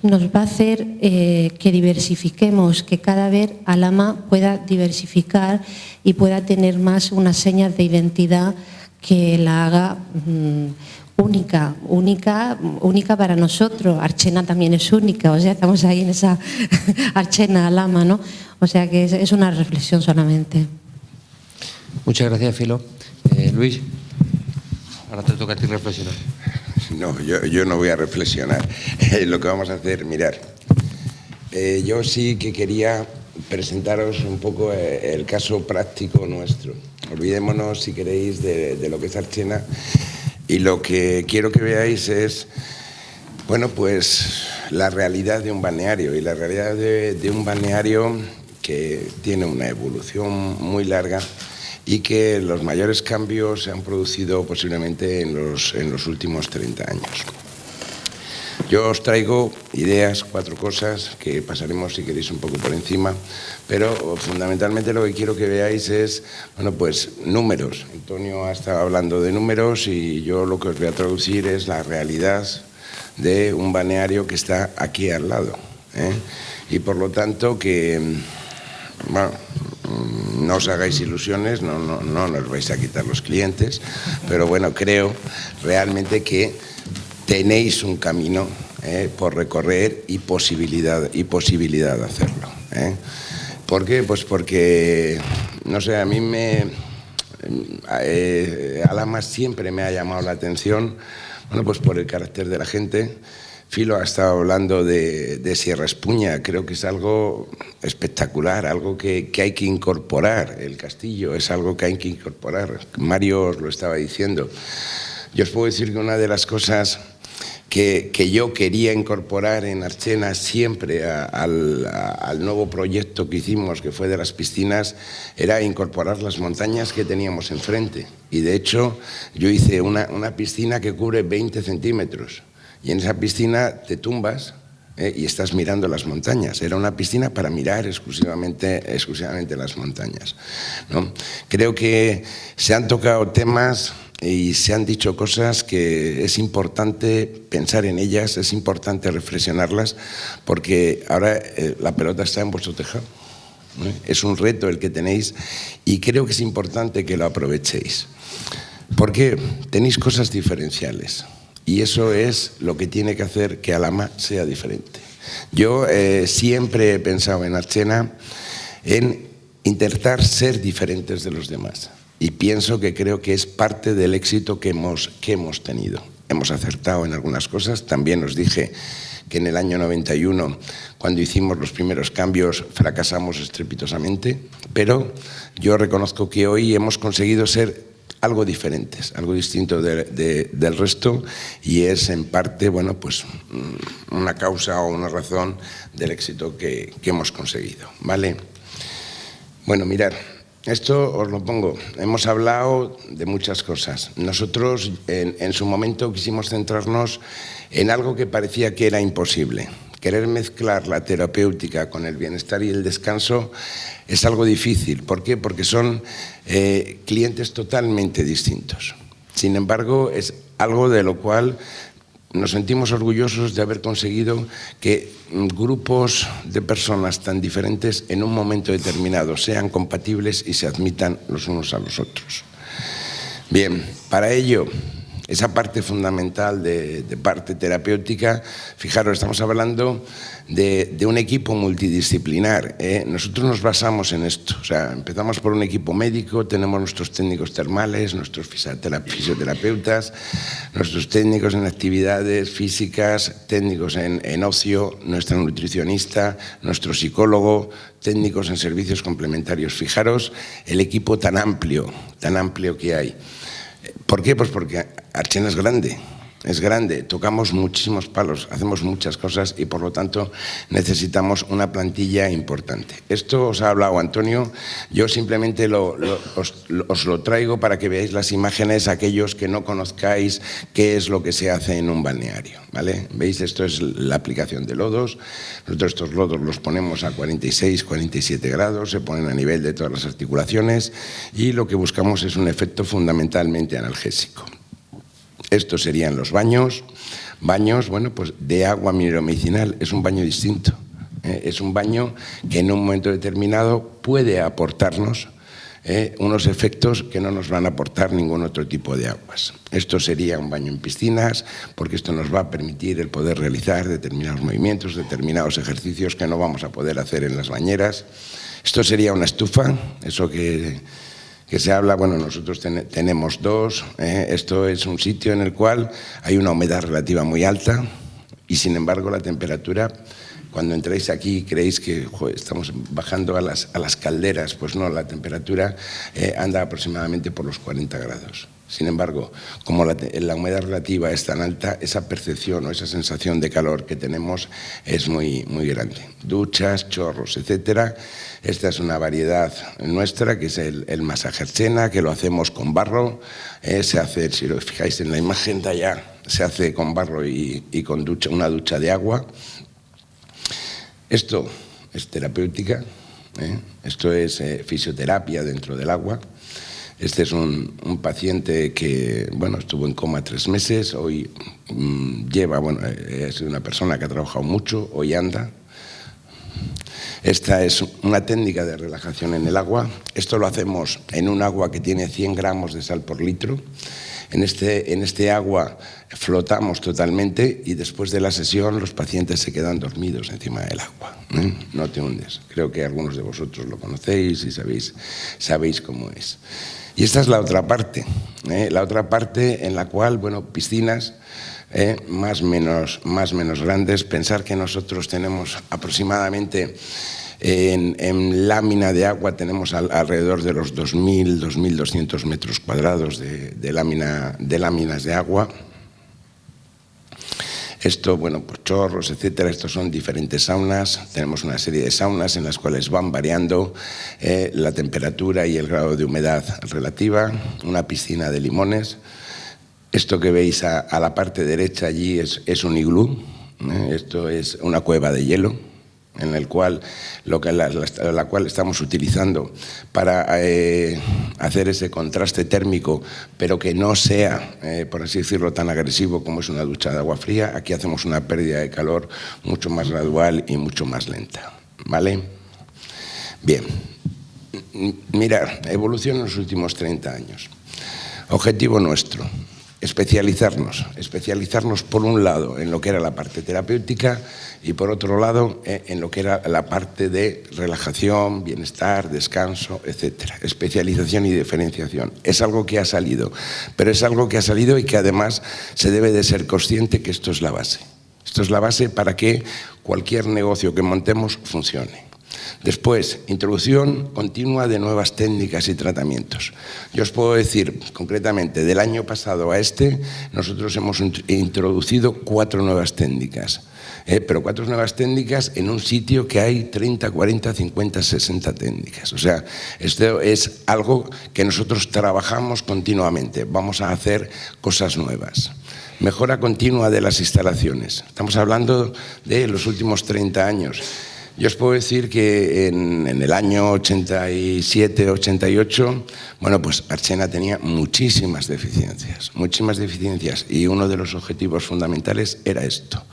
nos va a hacer que diversifiquemos, que cada vez Alhama pueda diversificar y pueda tener más unas señas de identidad que la haga única para nosotros. Archena también es única, o sea, estamos ahí en esa Archena Lama, ¿no? O sea que es una reflexión solamente. Muchas gracias, Filo. Luis, ahora te toca a ti reflexionar. No, yo no voy a reflexionar. Lo que vamos a hacer, mirar. Yo sí que quería presentaros un poco el caso práctico nuestro. Olvidémonos, si queréis, de lo que es Archena, y lo que quiero que veáis es, bueno, pues la realidad de un balneario, y la realidad de un balneario que tiene una evolución muy larga y que los mayores cambios se han producido posiblemente en los últimos 30 años. Yo os traigo ideas, 4 cosas que pasaremos, si queréis, un poco por encima, pero fundamentalmente lo que quiero que veáis es, bueno, pues números. Antonio ha estado hablando de números y yo lo que os voy a traducir es la realidad de un balneario que está aquí al lado, ¿eh? Y por lo tanto que, bueno, no os hagáis ilusiones, no nos vais a quitar los clientes, pero bueno, creo realmente que tenéis un camino por recorrer y posibilidad de hacerlo. ¿Por qué? Pues porque, no sé, a mí Alhama siempre me ha llamado la atención, bueno, pues por el carácter de la gente. Filo ha estado hablando de Sierra Espuña, creo que es algo espectacular, algo que hay que incorporar. El castillo es algo que hay que incorporar. Mario os lo estaba diciendo. Yo os puedo decir que una de las cosas que yo quería incorporar en Archena siempre al nuevo proyecto que hicimos, que fue de las piscinas, era incorporar las montañas que teníamos enfrente. Y de hecho yo hice una piscina que cubre 20 centímetros. Y en esa piscina te tumbas y estás mirando las montañas. Era una piscina para mirar exclusivamente las montañas, ¿no? Creo que se han tocado temas y se han dicho cosas que es importante pensar en ellas, es importante reflexionarlas, porque ahora la pelota está en vuestro tejado, ¿no? Es un reto el que tenéis y creo que es importante que lo aprovechéis, porque tenéis cosas diferenciales. Y eso es lo que tiene que hacer que Alhama sea diferente. Yo siempre he pensado en Archena en intentar ser diferentes de los demás. Y pienso que creo que es parte del éxito que hemos tenido. Hemos acertado en algunas cosas. También os dije que en el año 91, cuando hicimos los primeros cambios, fracasamos estrepitosamente. Pero yo reconozco que hoy hemos conseguido ser algo diferentes, algo distinto del resto, y es en parte, bueno, pues una causa o una razón del éxito que hemos conseguido, ¿vale? Bueno, mirad, esto os lo pongo. Hemos hablado de muchas cosas. Nosotros en su momento quisimos centrarnos en algo que parecía que era imposible. Querer mezclar la terapéutica con el bienestar y el descanso es algo difícil. ¿Por qué? Porque son clientes totalmente distintos. Sin embargo, es algo de lo cual nos sentimos orgullosos de haber conseguido que grupos de personas tan diferentes en un momento determinado sean compatibles y se admitan los unos a los otros. Bien, para ello, esa parte fundamental de parte terapéutica, fijaros, estamos hablando de un equipo multidisciplinar, ¿eh? Nosotros nos basamos en esto, o sea, empezamos por un equipo médico, tenemos nuestros técnicos termales, nuestros fisioterapeutas, nuestros técnicos en actividades físicas, técnicos en ocio, nuestra nutricionista, nuestro psicólogo, técnicos en servicios complementarios. Fijaros el equipo tan amplio que hay. ¿Por qué? Pues porque Archena es grande, tocamos muchísimos palos, hacemos muchas cosas y por lo tanto necesitamos una plantilla importante. Esto os ha hablado Antonio, yo simplemente os lo traigo para que veáis las imágenes, aquellos que no conozcáis qué es lo que se hace en un balneario, ¿vale? ¿Veis? Esto es la aplicación de lodos. Nosotros estos lodos los ponemos a 46, 47 grados, se ponen a nivel de todas las articulaciones y lo que buscamos es un efecto fundamentalmente analgésico. Estos serían los baños, bueno, pues de agua mineromedicinal, es un baño distinto, es un baño que en un momento determinado puede aportarnos unos efectos que no nos van a aportar ningún otro tipo de aguas. Esto sería un baño en piscinas, porque esto nos va a permitir el poder realizar determinados movimientos, determinados ejercicios que no vamos a poder hacer en las bañeras. Esto sería una estufa, eso que se habla, bueno, nosotros tenemos dos. Esto es un sitio en el cual hay una humedad relativa muy alta y, sin embargo, la temperatura, cuando entráis aquí creéis que estamos bajando a las calderas, pues no, la temperatura anda aproximadamente por los 40 grados. Sin embargo, como la humedad relativa es tan alta, esa percepción o esa sensación de calor que tenemos es muy, muy grande. Duchas, chorros, etcétera. Esta es una variedad nuestra, que es el masaje Arsena, que lo hacemos con barro. Se hace, si os fijáis en la imagen de allá, se hace con barro y con una ducha de agua. Esto es terapéutica, esto es fisioterapia dentro del agua. Este es un paciente que, bueno, estuvo en coma 3 meses, hoy es una persona que ha trabajado mucho, hoy anda. Esta es una técnica de relajación en el agua. Esto lo hacemos en un agua que tiene 100 gramos de sal por litro. En este agua flotamos totalmente y después de la sesión los pacientes se quedan dormidos encima del agua. No te hundes. Creo que algunos de vosotros lo conocéis y sabéis cómo es. Y esta es la otra parte en la cual, bueno, piscinas más menos grandes. Pensar que nosotros tenemos aproximadamente en lámina de agua tenemos alrededor de los 2.000, 2.200 metros cuadrados de láminas de agua. Esto, bueno, pues chorros, etcétera, estos son diferentes saunas. Tenemos una serie de saunas en las cuales van variando la temperatura y el grado de humedad relativa. Una piscina de limones. Esto que veis a la parte derecha allí es un iglú. Esto es una cueva de hielo, en el cual, la cual estamos utilizando para hacer ese contraste térmico, pero que no sea, por así decirlo, tan agresivo como es una ducha de agua fría. Aquí hacemos una pérdida de calor mucho más gradual y mucho más lenta, ¿vale? Bien, mirad, evolución en los últimos 30 años. Objetivo nuestro: especializarnos por un lado en lo que era la parte terapéutica y por otro lado en lo que era la parte de relajación, bienestar, descanso, etcétera. Especialización y diferenciación. Es algo que ha salido, pero es algo que ha salido y que además se debe de ser consciente que esto es la base. Esto es la base para que cualquier negocio que montemos funcione. Después, introducción continua de nuevas técnicas y tratamientos. Yo os puedo decir, concretamente, del año pasado a nosotros hemos introducido 4 nuevas técnicas. Pero 4 nuevas técnicas en un sitio que hay 30, 40, 50, 60 técnicas. O sea, esto es algo que nosotros trabajamos continuamente. Vamos a hacer cosas nuevas. Mejora continua de las instalaciones. Estamos hablando de los últimos 30 años. Yo os puedo decir que en el año 87, 88, bueno, pues Arsena tenía muchísimas deficiencias, y uno de los objetivos fundamentales era esto.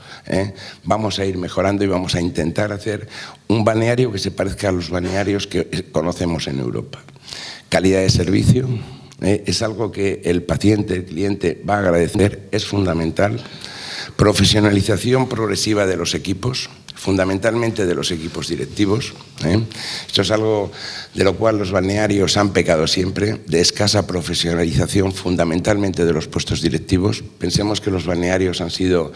Vamos a ir mejorando y vamos a intentar hacer un balneario que se parezca a los balnearios que conocemos en Europa. Calidad de servicio, es algo que el paciente, el cliente va a agradecer, es fundamental. Profesionalización progresiva de los equipos, fundamentalmente de los equipos directivos. Esto es algo de lo cual los balnearios han pecado siempre, de escasa profesionalización fundamentalmente de los puestos directivos. Pensemos que los balnearios han sido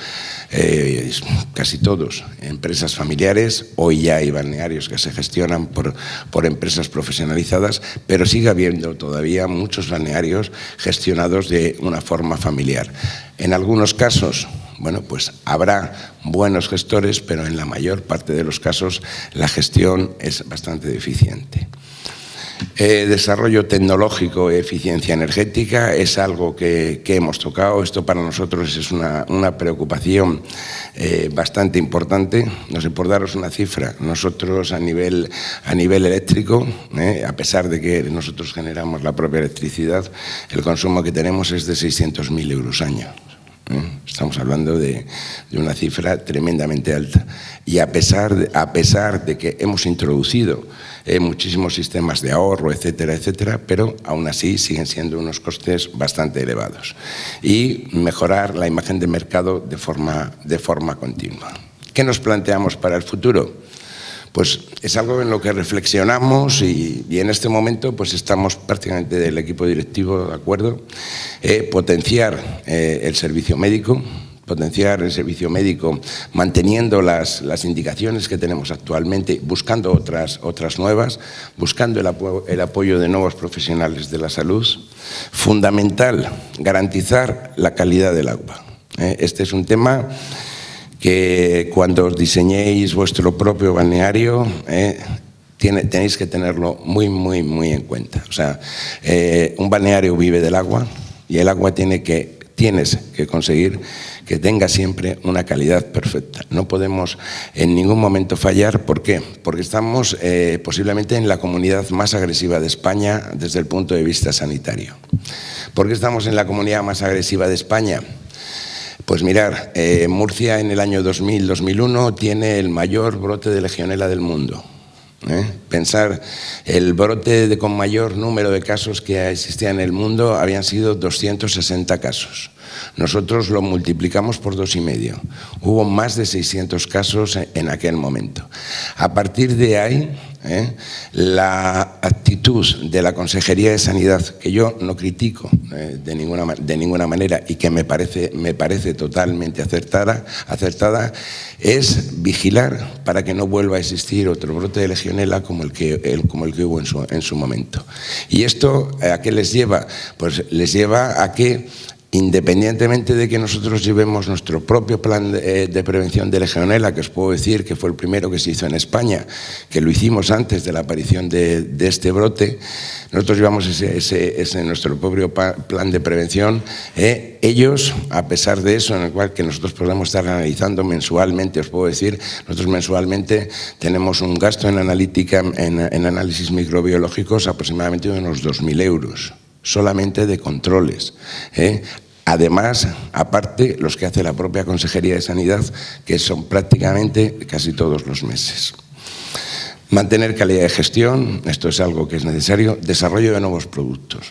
casi todos empresas familiares. Hoy ya hay balnearios que se gestionan por empresas profesionalizadas, pero sigue habiendo todavía muchos balnearios gestionados de una forma familiar. En algunos casos, bueno, pues habrá buenos gestores, pero en la mayor parte de los casos la gestión es bastante deficiente. Desarrollo tecnológico, eficiencia energética, es algo que hemos tocado. Esto para nosotros es una preocupación bastante importante. No sé, por daros una cifra, nosotros a nivel eléctrico, a pesar de que nosotros generamos la propia electricidad, el consumo que tenemos es de 600.000 euros año. Estamos hablando de una cifra tremendamente alta. Y a pesar de que hemos introducido muchísimos sistemas de ahorro, etcétera, etcétera, pero aún así siguen siendo unos costes bastante elevados. Y mejorar la imagen de mercado de forma continua. ¿Qué nos planteamos para el futuro? Pues es algo en lo que reflexionamos y en este momento pues estamos prácticamente del equipo directivo de acuerdo. Potenciar el servicio médico, manteniendo las indicaciones que tenemos actualmente, buscando otras nuevas, buscando el apoyo de nuevos profesionales de la salud. Fundamental, garantizar la calidad del agua. Este es un tema que cuando os diseñéis vuestro propio balneario tenéis que tenerlo muy en cuenta. O sea, un balneario vive del agua y el agua tienes que conseguir que tenga siempre una calidad perfecta. No podemos en ningún momento fallar. ¿Por qué? Porque estamos posiblemente en la comunidad más agresiva de España desde el punto de vista sanitario. ¿Por qué estamos en la comunidad más agresiva de España? Pues mirar, Murcia en el año 2000-2001 tiene el mayor brote de legionela del mundo. Pensar, el brote con mayor número de casos que existía en el mundo habían sido 260 casos. Nosotros lo multiplicamos por 2,5. Hubo más de 600 casos en aquel momento. A partir de ahí, la actitud de la Consejería de Sanidad, que yo no critico de ninguna manera y que me parece totalmente acertada, es vigilar para que no vuelva a existir otro brote de legionela como el que hubo en su momento. ¿Y esto a qué les lleva? Pues les lleva a que, independientemente de que nosotros llevemos nuestro propio plan de prevención de legionela, que os puedo decir que fue el primero que se hizo en España, que lo hicimos antes de la aparición de este brote, nosotros llevamos ese nuestro propio plan de prevención. Ellos, a pesar de eso, en el cual que nosotros podemos estar analizando mensualmente, os puedo decir, nosotros mensualmente tenemos un gasto en analítica, en análisis microbiológicos aproximadamente de unos 2.000 euros. Solamente de controles. Además, aparte, los que hace la propia Consejería de Sanidad, que son prácticamente casi todos los meses. Mantener calidad de gestión, esto es algo que es necesario. Desarrollo de nuevos productos.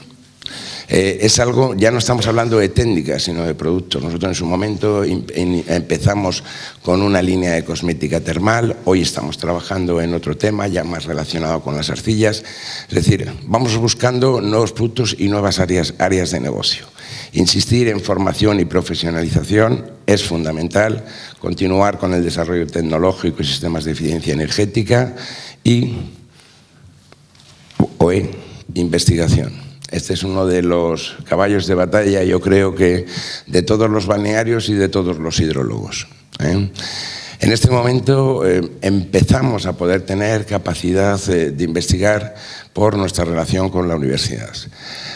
Es algo, ya no estamos hablando de técnicas, sino de productos. Nosotros en su momento empezamos con una línea de cosmética termal, hoy estamos trabajando en otro tema ya más relacionado con las arcillas. Es decir, vamos buscando nuevos productos y nuevas áreas de negocio. Insistir en formación y profesionalización es fundamental, continuar con el desarrollo tecnológico y sistemas de eficiencia energética y investigación. Este es uno de los caballos de batalla, yo creo que de todos los balnearios y de todos los hidrólogos. En este momento empezamos a poder tener capacidad de investigar por nuestra relación con la universidad.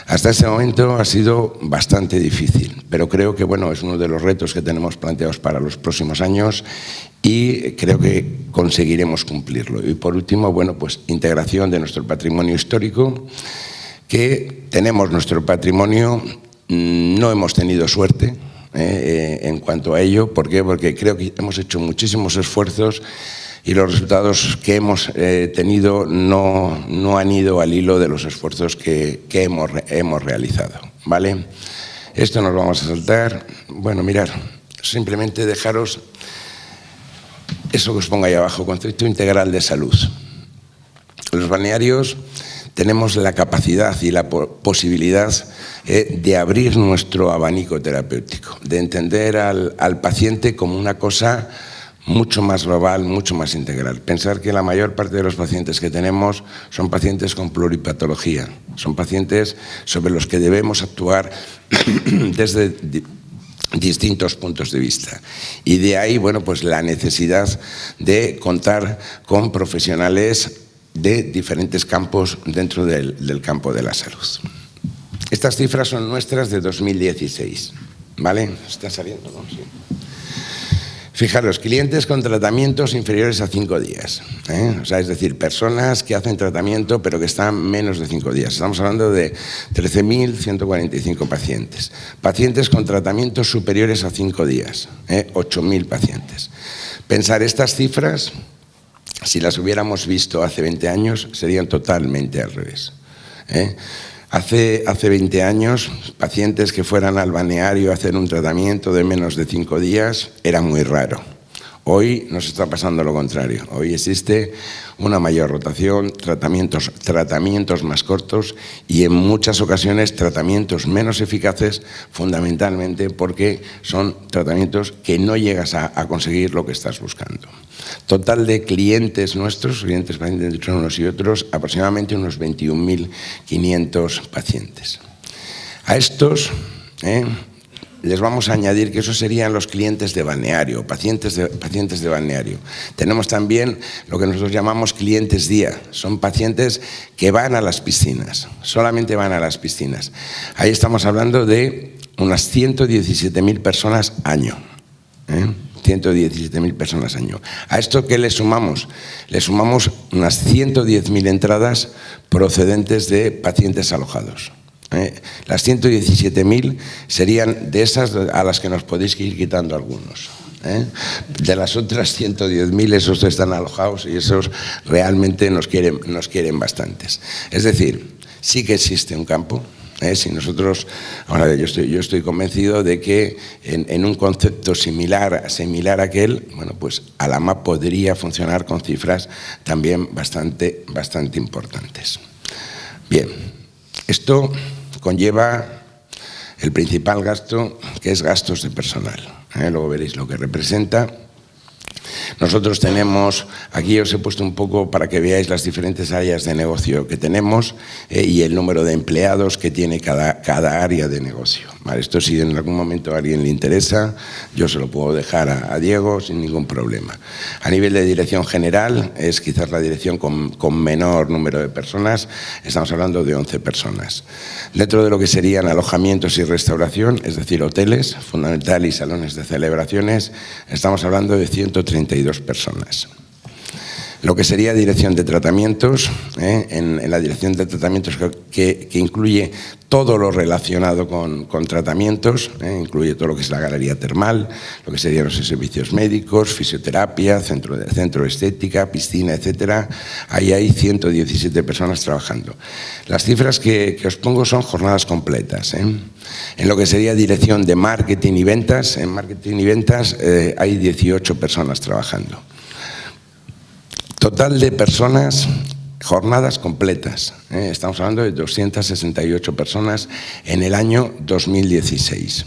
Hasta ese momento ha sido bastante difícil, pero creo que es uno de los retos que tenemos planteados para los próximos años y creo que conseguiremos cumplirlo. Y por último, pues integración de nuestro patrimonio histórico, que tenemos nuestro patrimonio, no hemos tenido suerte en cuanto a ello. ¿Por qué? Porque creo que hemos hecho muchísimos esfuerzos y los resultados que hemos tenido no han ido al hilo de los esfuerzos que hemos realizado. ¿Vale? Esto nos lo vamos a saltar. Mirar, simplemente dejaros eso que os pongo ahí abajo, concepto integral de salud. Los balnearios tenemos la capacidad y la posibilidad de abrir nuestro abanico terapéutico, de entender al paciente como una cosa mucho más global, mucho más integral. Pensar que la mayor parte de los pacientes que tenemos son pacientes con pluripatología, son pacientes sobre los que debemos actuar desde distintos puntos de vista. Y de ahí, pues la necesidad de contar con profesionales de diferentes campos dentro del campo de la salud. Estas cifras son nuestras de 2016, ¿vale? ¿Está saliendo? ¿No? Sí. Fijaros, clientes con tratamientos inferiores a 5 días. O sea, es decir, personas que hacen tratamiento pero que están menos de 5 días. Estamos hablando de 13.145 pacientes. Pacientes con tratamientos superiores a 5 días, 8.000 pacientes. Pensar estas cifras, si las hubiéramos visto hace 20 años, serían totalmente al revés. Hace 20 años, pacientes que fueran al balneario a hacer un tratamiento de menos de 5 días era muy raro. Hoy nos está pasando lo contrario. Hoy existe una mayor rotación, tratamientos más cortos y en muchas ocasiones tratamientos menos eficaces, fundamentalmente porque son tratamientos que no llegas a conseguir lo que estás buscando. Total de clientes nuestros, clientes pacientes entre unos y otros, aproximadamente unos 21.500 pacientes. A estos les vamos a añadir que esos serían los clientes de balneario, pacientes de balneario. Tenemos también lo que nosotros llamamos clientes día, son pacientes que van a las piscinas, solamente van a las piscinas. Ahí estamos hablando de unas 117.000 personas año. 117.000 personas año. ¿A esto qué le sumamos? Le sumamos unas 110.000 entradas procedentes de pacientes alojados. Las 117.000 serían de esas a las que nos podéis ir quitando algunos. De las otras 110.000, esos están alojados y esos realmente nos quieren bastantes. Es decir, sí que existe un campo. Si nosotros, ahora yo estoy convencido de que en un concepto similar a aquel, bueno, pues Alhama podría funcionar con cifras también bastante importantes. Bien, esto conlleva el principal gasto, que es gastos de personal. Luego veréis lo que representa. Nosotros tenemos, aquí os he puesto un poco para que veáis las diferentes áreas de negocio que tenemos y el número de empleados que tiene cada área de negocio. Vale, esto si en algún momento a alguien le interesa, yo se lo puedo dejar a Diego sin ningún problema. A nivel de dirección general, es quizás la dirección con menor número de personas, estamos hablando de 11 personas. Dentro de lo que serían alojamientos y restauración, es decir, hoteles, fundamental y salones de celebraciones, estamos hablando de 132 personas. Lo que sería dirección de tratamientos, en la dirección de tratamientos que incluye todo lo relacionado con tratamientos, incluye todo lo que es la galería termal, lo que serían los servicios médicos, fisioterapia, centro de estética, piscina, etcétera. Ahí hay 117 personas trabajando. Las cifras que os pongo son jornadas completas. En lo que sería dirección de marketing y ventas, en marketing y ventas hay 18 personas trabajando. Total de personas, jornadas completas. Estamos hablando de 268 personas en el año 2016.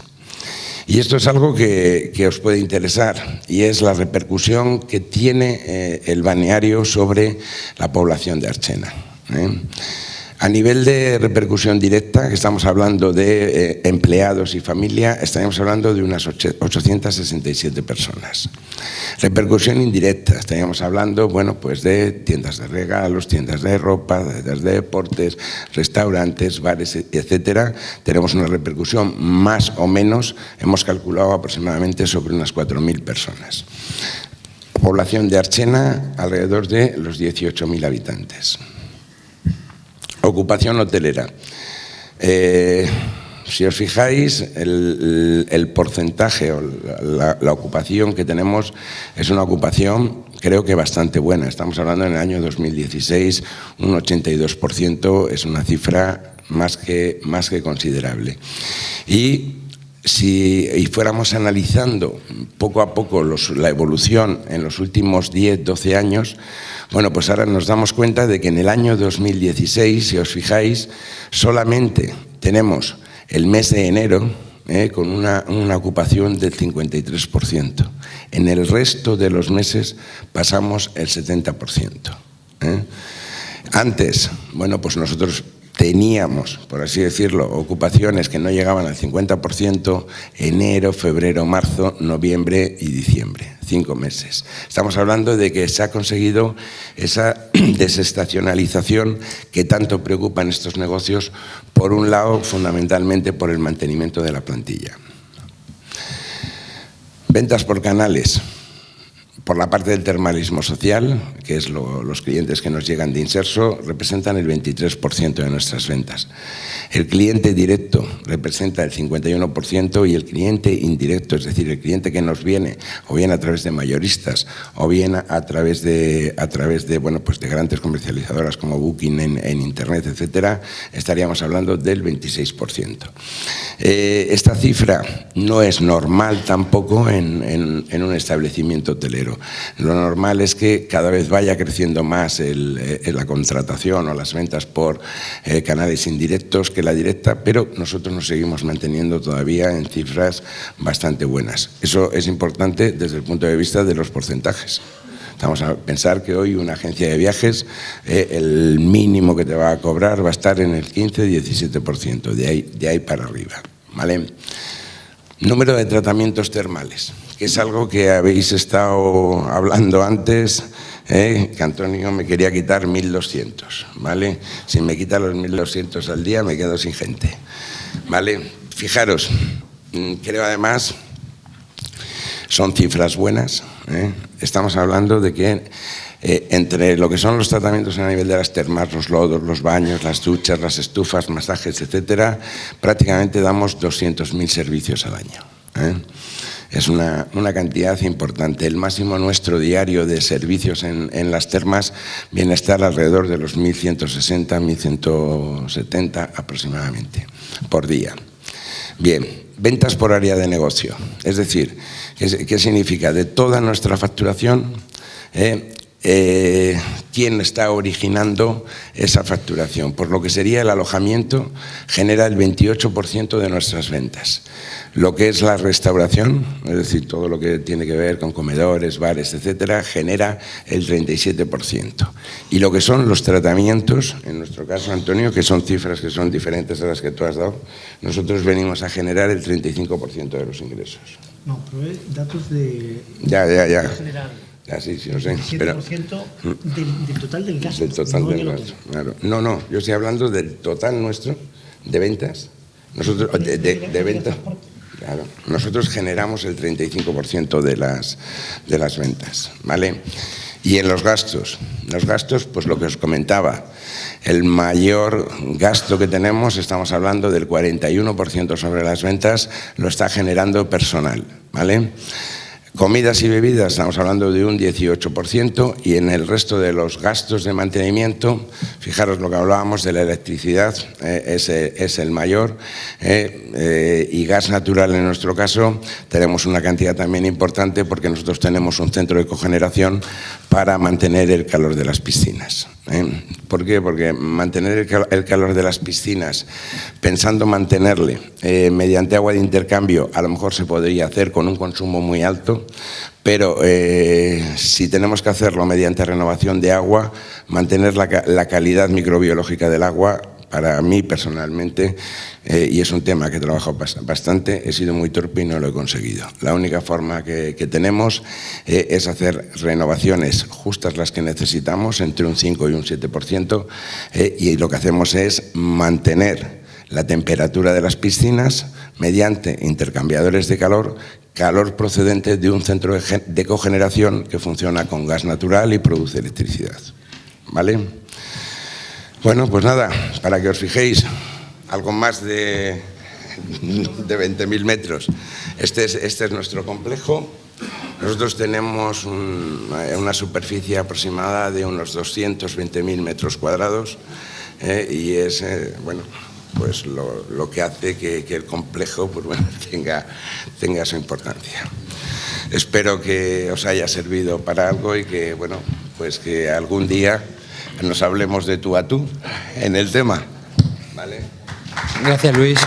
Y esto es algo que os puede interesar y es la repercusión que tiene el balneario sobre la población de Archena. A nivel de repercusión directa, que estamos hablando de empleados y familia, estaríamos hablando de unas 867 personas. Repercusión indirecta, estaríamos hablando, bueno, pues de tiendas de regalos, tiendas de ropa, tiendas de deportes, restaurantes, bares, etcétera. Tenemos una repercusión más o menos, hemos calculado aproximadamente sobre unas 4.000 personas. Población de Archena, alrededor de los 18.000 habitantes. Ocupación hotelera. Si os fijáis, el porcentaje o la ocupación que tenemos es una ocupación, creo que bastante buena. Estamos hablando en el año 2016, un 82%, es una cifra más que considerable. Y si fuéramos analizando poco a poco la evolución en los últimos 10, 12 años, bueno, pues ahora nos damos cuenta de que en el año 2016, si os fijáis, solamente tenemos el mes de enero con una ocupación del 53%. En el resto de los meses pasamos el 70%. Antes, bueno, pues nosotros teníamos, por así decirlo, ocupaciones que no llegaban al 50%, enero, febrero, marzo, noviembre y diciembre, 5 meses. Estamos hablando de que se ha conseguido esa desestacionalización que tanto preocupa en estos negocios, por un lado, fundamentalmente por el mantenimiento de la plantilla. Ventas por canales. Por la parte del termalismo social, que es los clientes que nos llegan de Inserso, representan el 23% de nuestras ventas. El cliente directo representa el 51% y el cliente indirecto, es decir, el cliente que nos viene o bien a través de mayoristas o bien a través de bueno, pues de grandes comercializadoras como Booking en Internet, etcétera, estaríamos hablando del 26%. Esta cifra no es normal tampoco en un establecimiento hotelero. Lo normal es que cada vez vaya creciendo más la contratación o las ventas por canales indirectos que la directa, pero nosotros nos seguimos manteniendo todavía en cifras bastante buenas. Eso es importante desde el punto de vista de los porcentajes. Estamos a pensar que hoy una agencia de viajes, el mínimo que te va a cobrar va a estar en el 15-17%, de ahí para arriba, ¿vale? Número de tratamientos termales, que es algo que habéis estado hablando antes, que Antonio me quería quitar 1.200, ¿vale? Si me quita los 1.200 al día me quedo sin gente, ¿vale? Fijaros, creo además son cifras buenas, Estamos hablando de que entre lo que son los tratamientos a nivel de las termas, los lodos, los baños, las duchas, las estufas, masajes, etcétera, prácticamente damos 200.000 servicios al año. Es una cantidad importante. El máximo nuestro diario de servicios en las termas viene a estar alrededor de los 1.160, 1.170 aproximadamente por día. Bien, ventas por área de negocio. Es decir, ¿qué significa? De toda nuestra facturación, quién está originando esa facturación. Por lo que sería el alojamiento, genera el 28% de nuestras ventas. Lo que es la restauración, es decir, todo lo que tiene que ver con comedores, bares, etcétera, genera el 37%. Y lo que son los tratamientos, en nuestro caso, Antonio, que son cifras que son diferentes a las que tú has dado, nosotros venimos a generar el 35% de los ingresos. No, pero es datos de... Ya. general. Ya, sí, lo sé. 7% del total del gasto. Del total no del gasto, claro. No, yo estoy hablando del total nuestro de ventas. Nosotros, de ventas. Claro, nosotros generamos el 35% de las ventas, ¿vale? Y en los gastos, pues lo que os comentaba, el mayor gasto que tenemos, estamos hablando del 41% sobre las ventas, lo está generando personal, ¿vale? Comidas y bebidas, estamos hablando de un 18%, y en el resto de los gastos de mantenimiento, fijaros lo que hablábamos de la electricidad, es el mayor, y gas natural en nuestro caso, tenemos una cantidad también importante porque nosotros tenemos un centro de cogeneración para mantener el calor de las piscinas. ¿Por qué? Porque mantener el calor de las piscinas, pensando mantenerle mediante agua de intercambio, a lo mejor se podría hacer con un consumo muy alto, pero si tenemos que hacerlo mediante renovación de agua, mantener la calidad microbiológica del agua, para mí personalmente, y es un tema que trabajo bastante, he sido muy torpe y no lo he conseguido. La única forma que tenemos es hacer renovaciones justas las que necesitamos, entre un 5 y un 7%, y lo que hacemos es mantener la temperatura de las piscinas mediante intercambiadores de calor procedente de un centro de cogeneración que funciona con gas natural y produce electricidad, ¿vale? Bueno, pues nada, para que os fijéis, algo más de 20.000 metros. Este es nuestro complejo. Nosotros tenemos una superficie aproximada de unos 220.000 metros cuadrados, y es, bueno, pues lo que hace que el complejo, pues bueno, tenga su importancia. Espero que os haya servido para algo y que, bueno, pues que algún día nos hablemos de tú a tú en el tema, ¿vale? Gracias, Luis.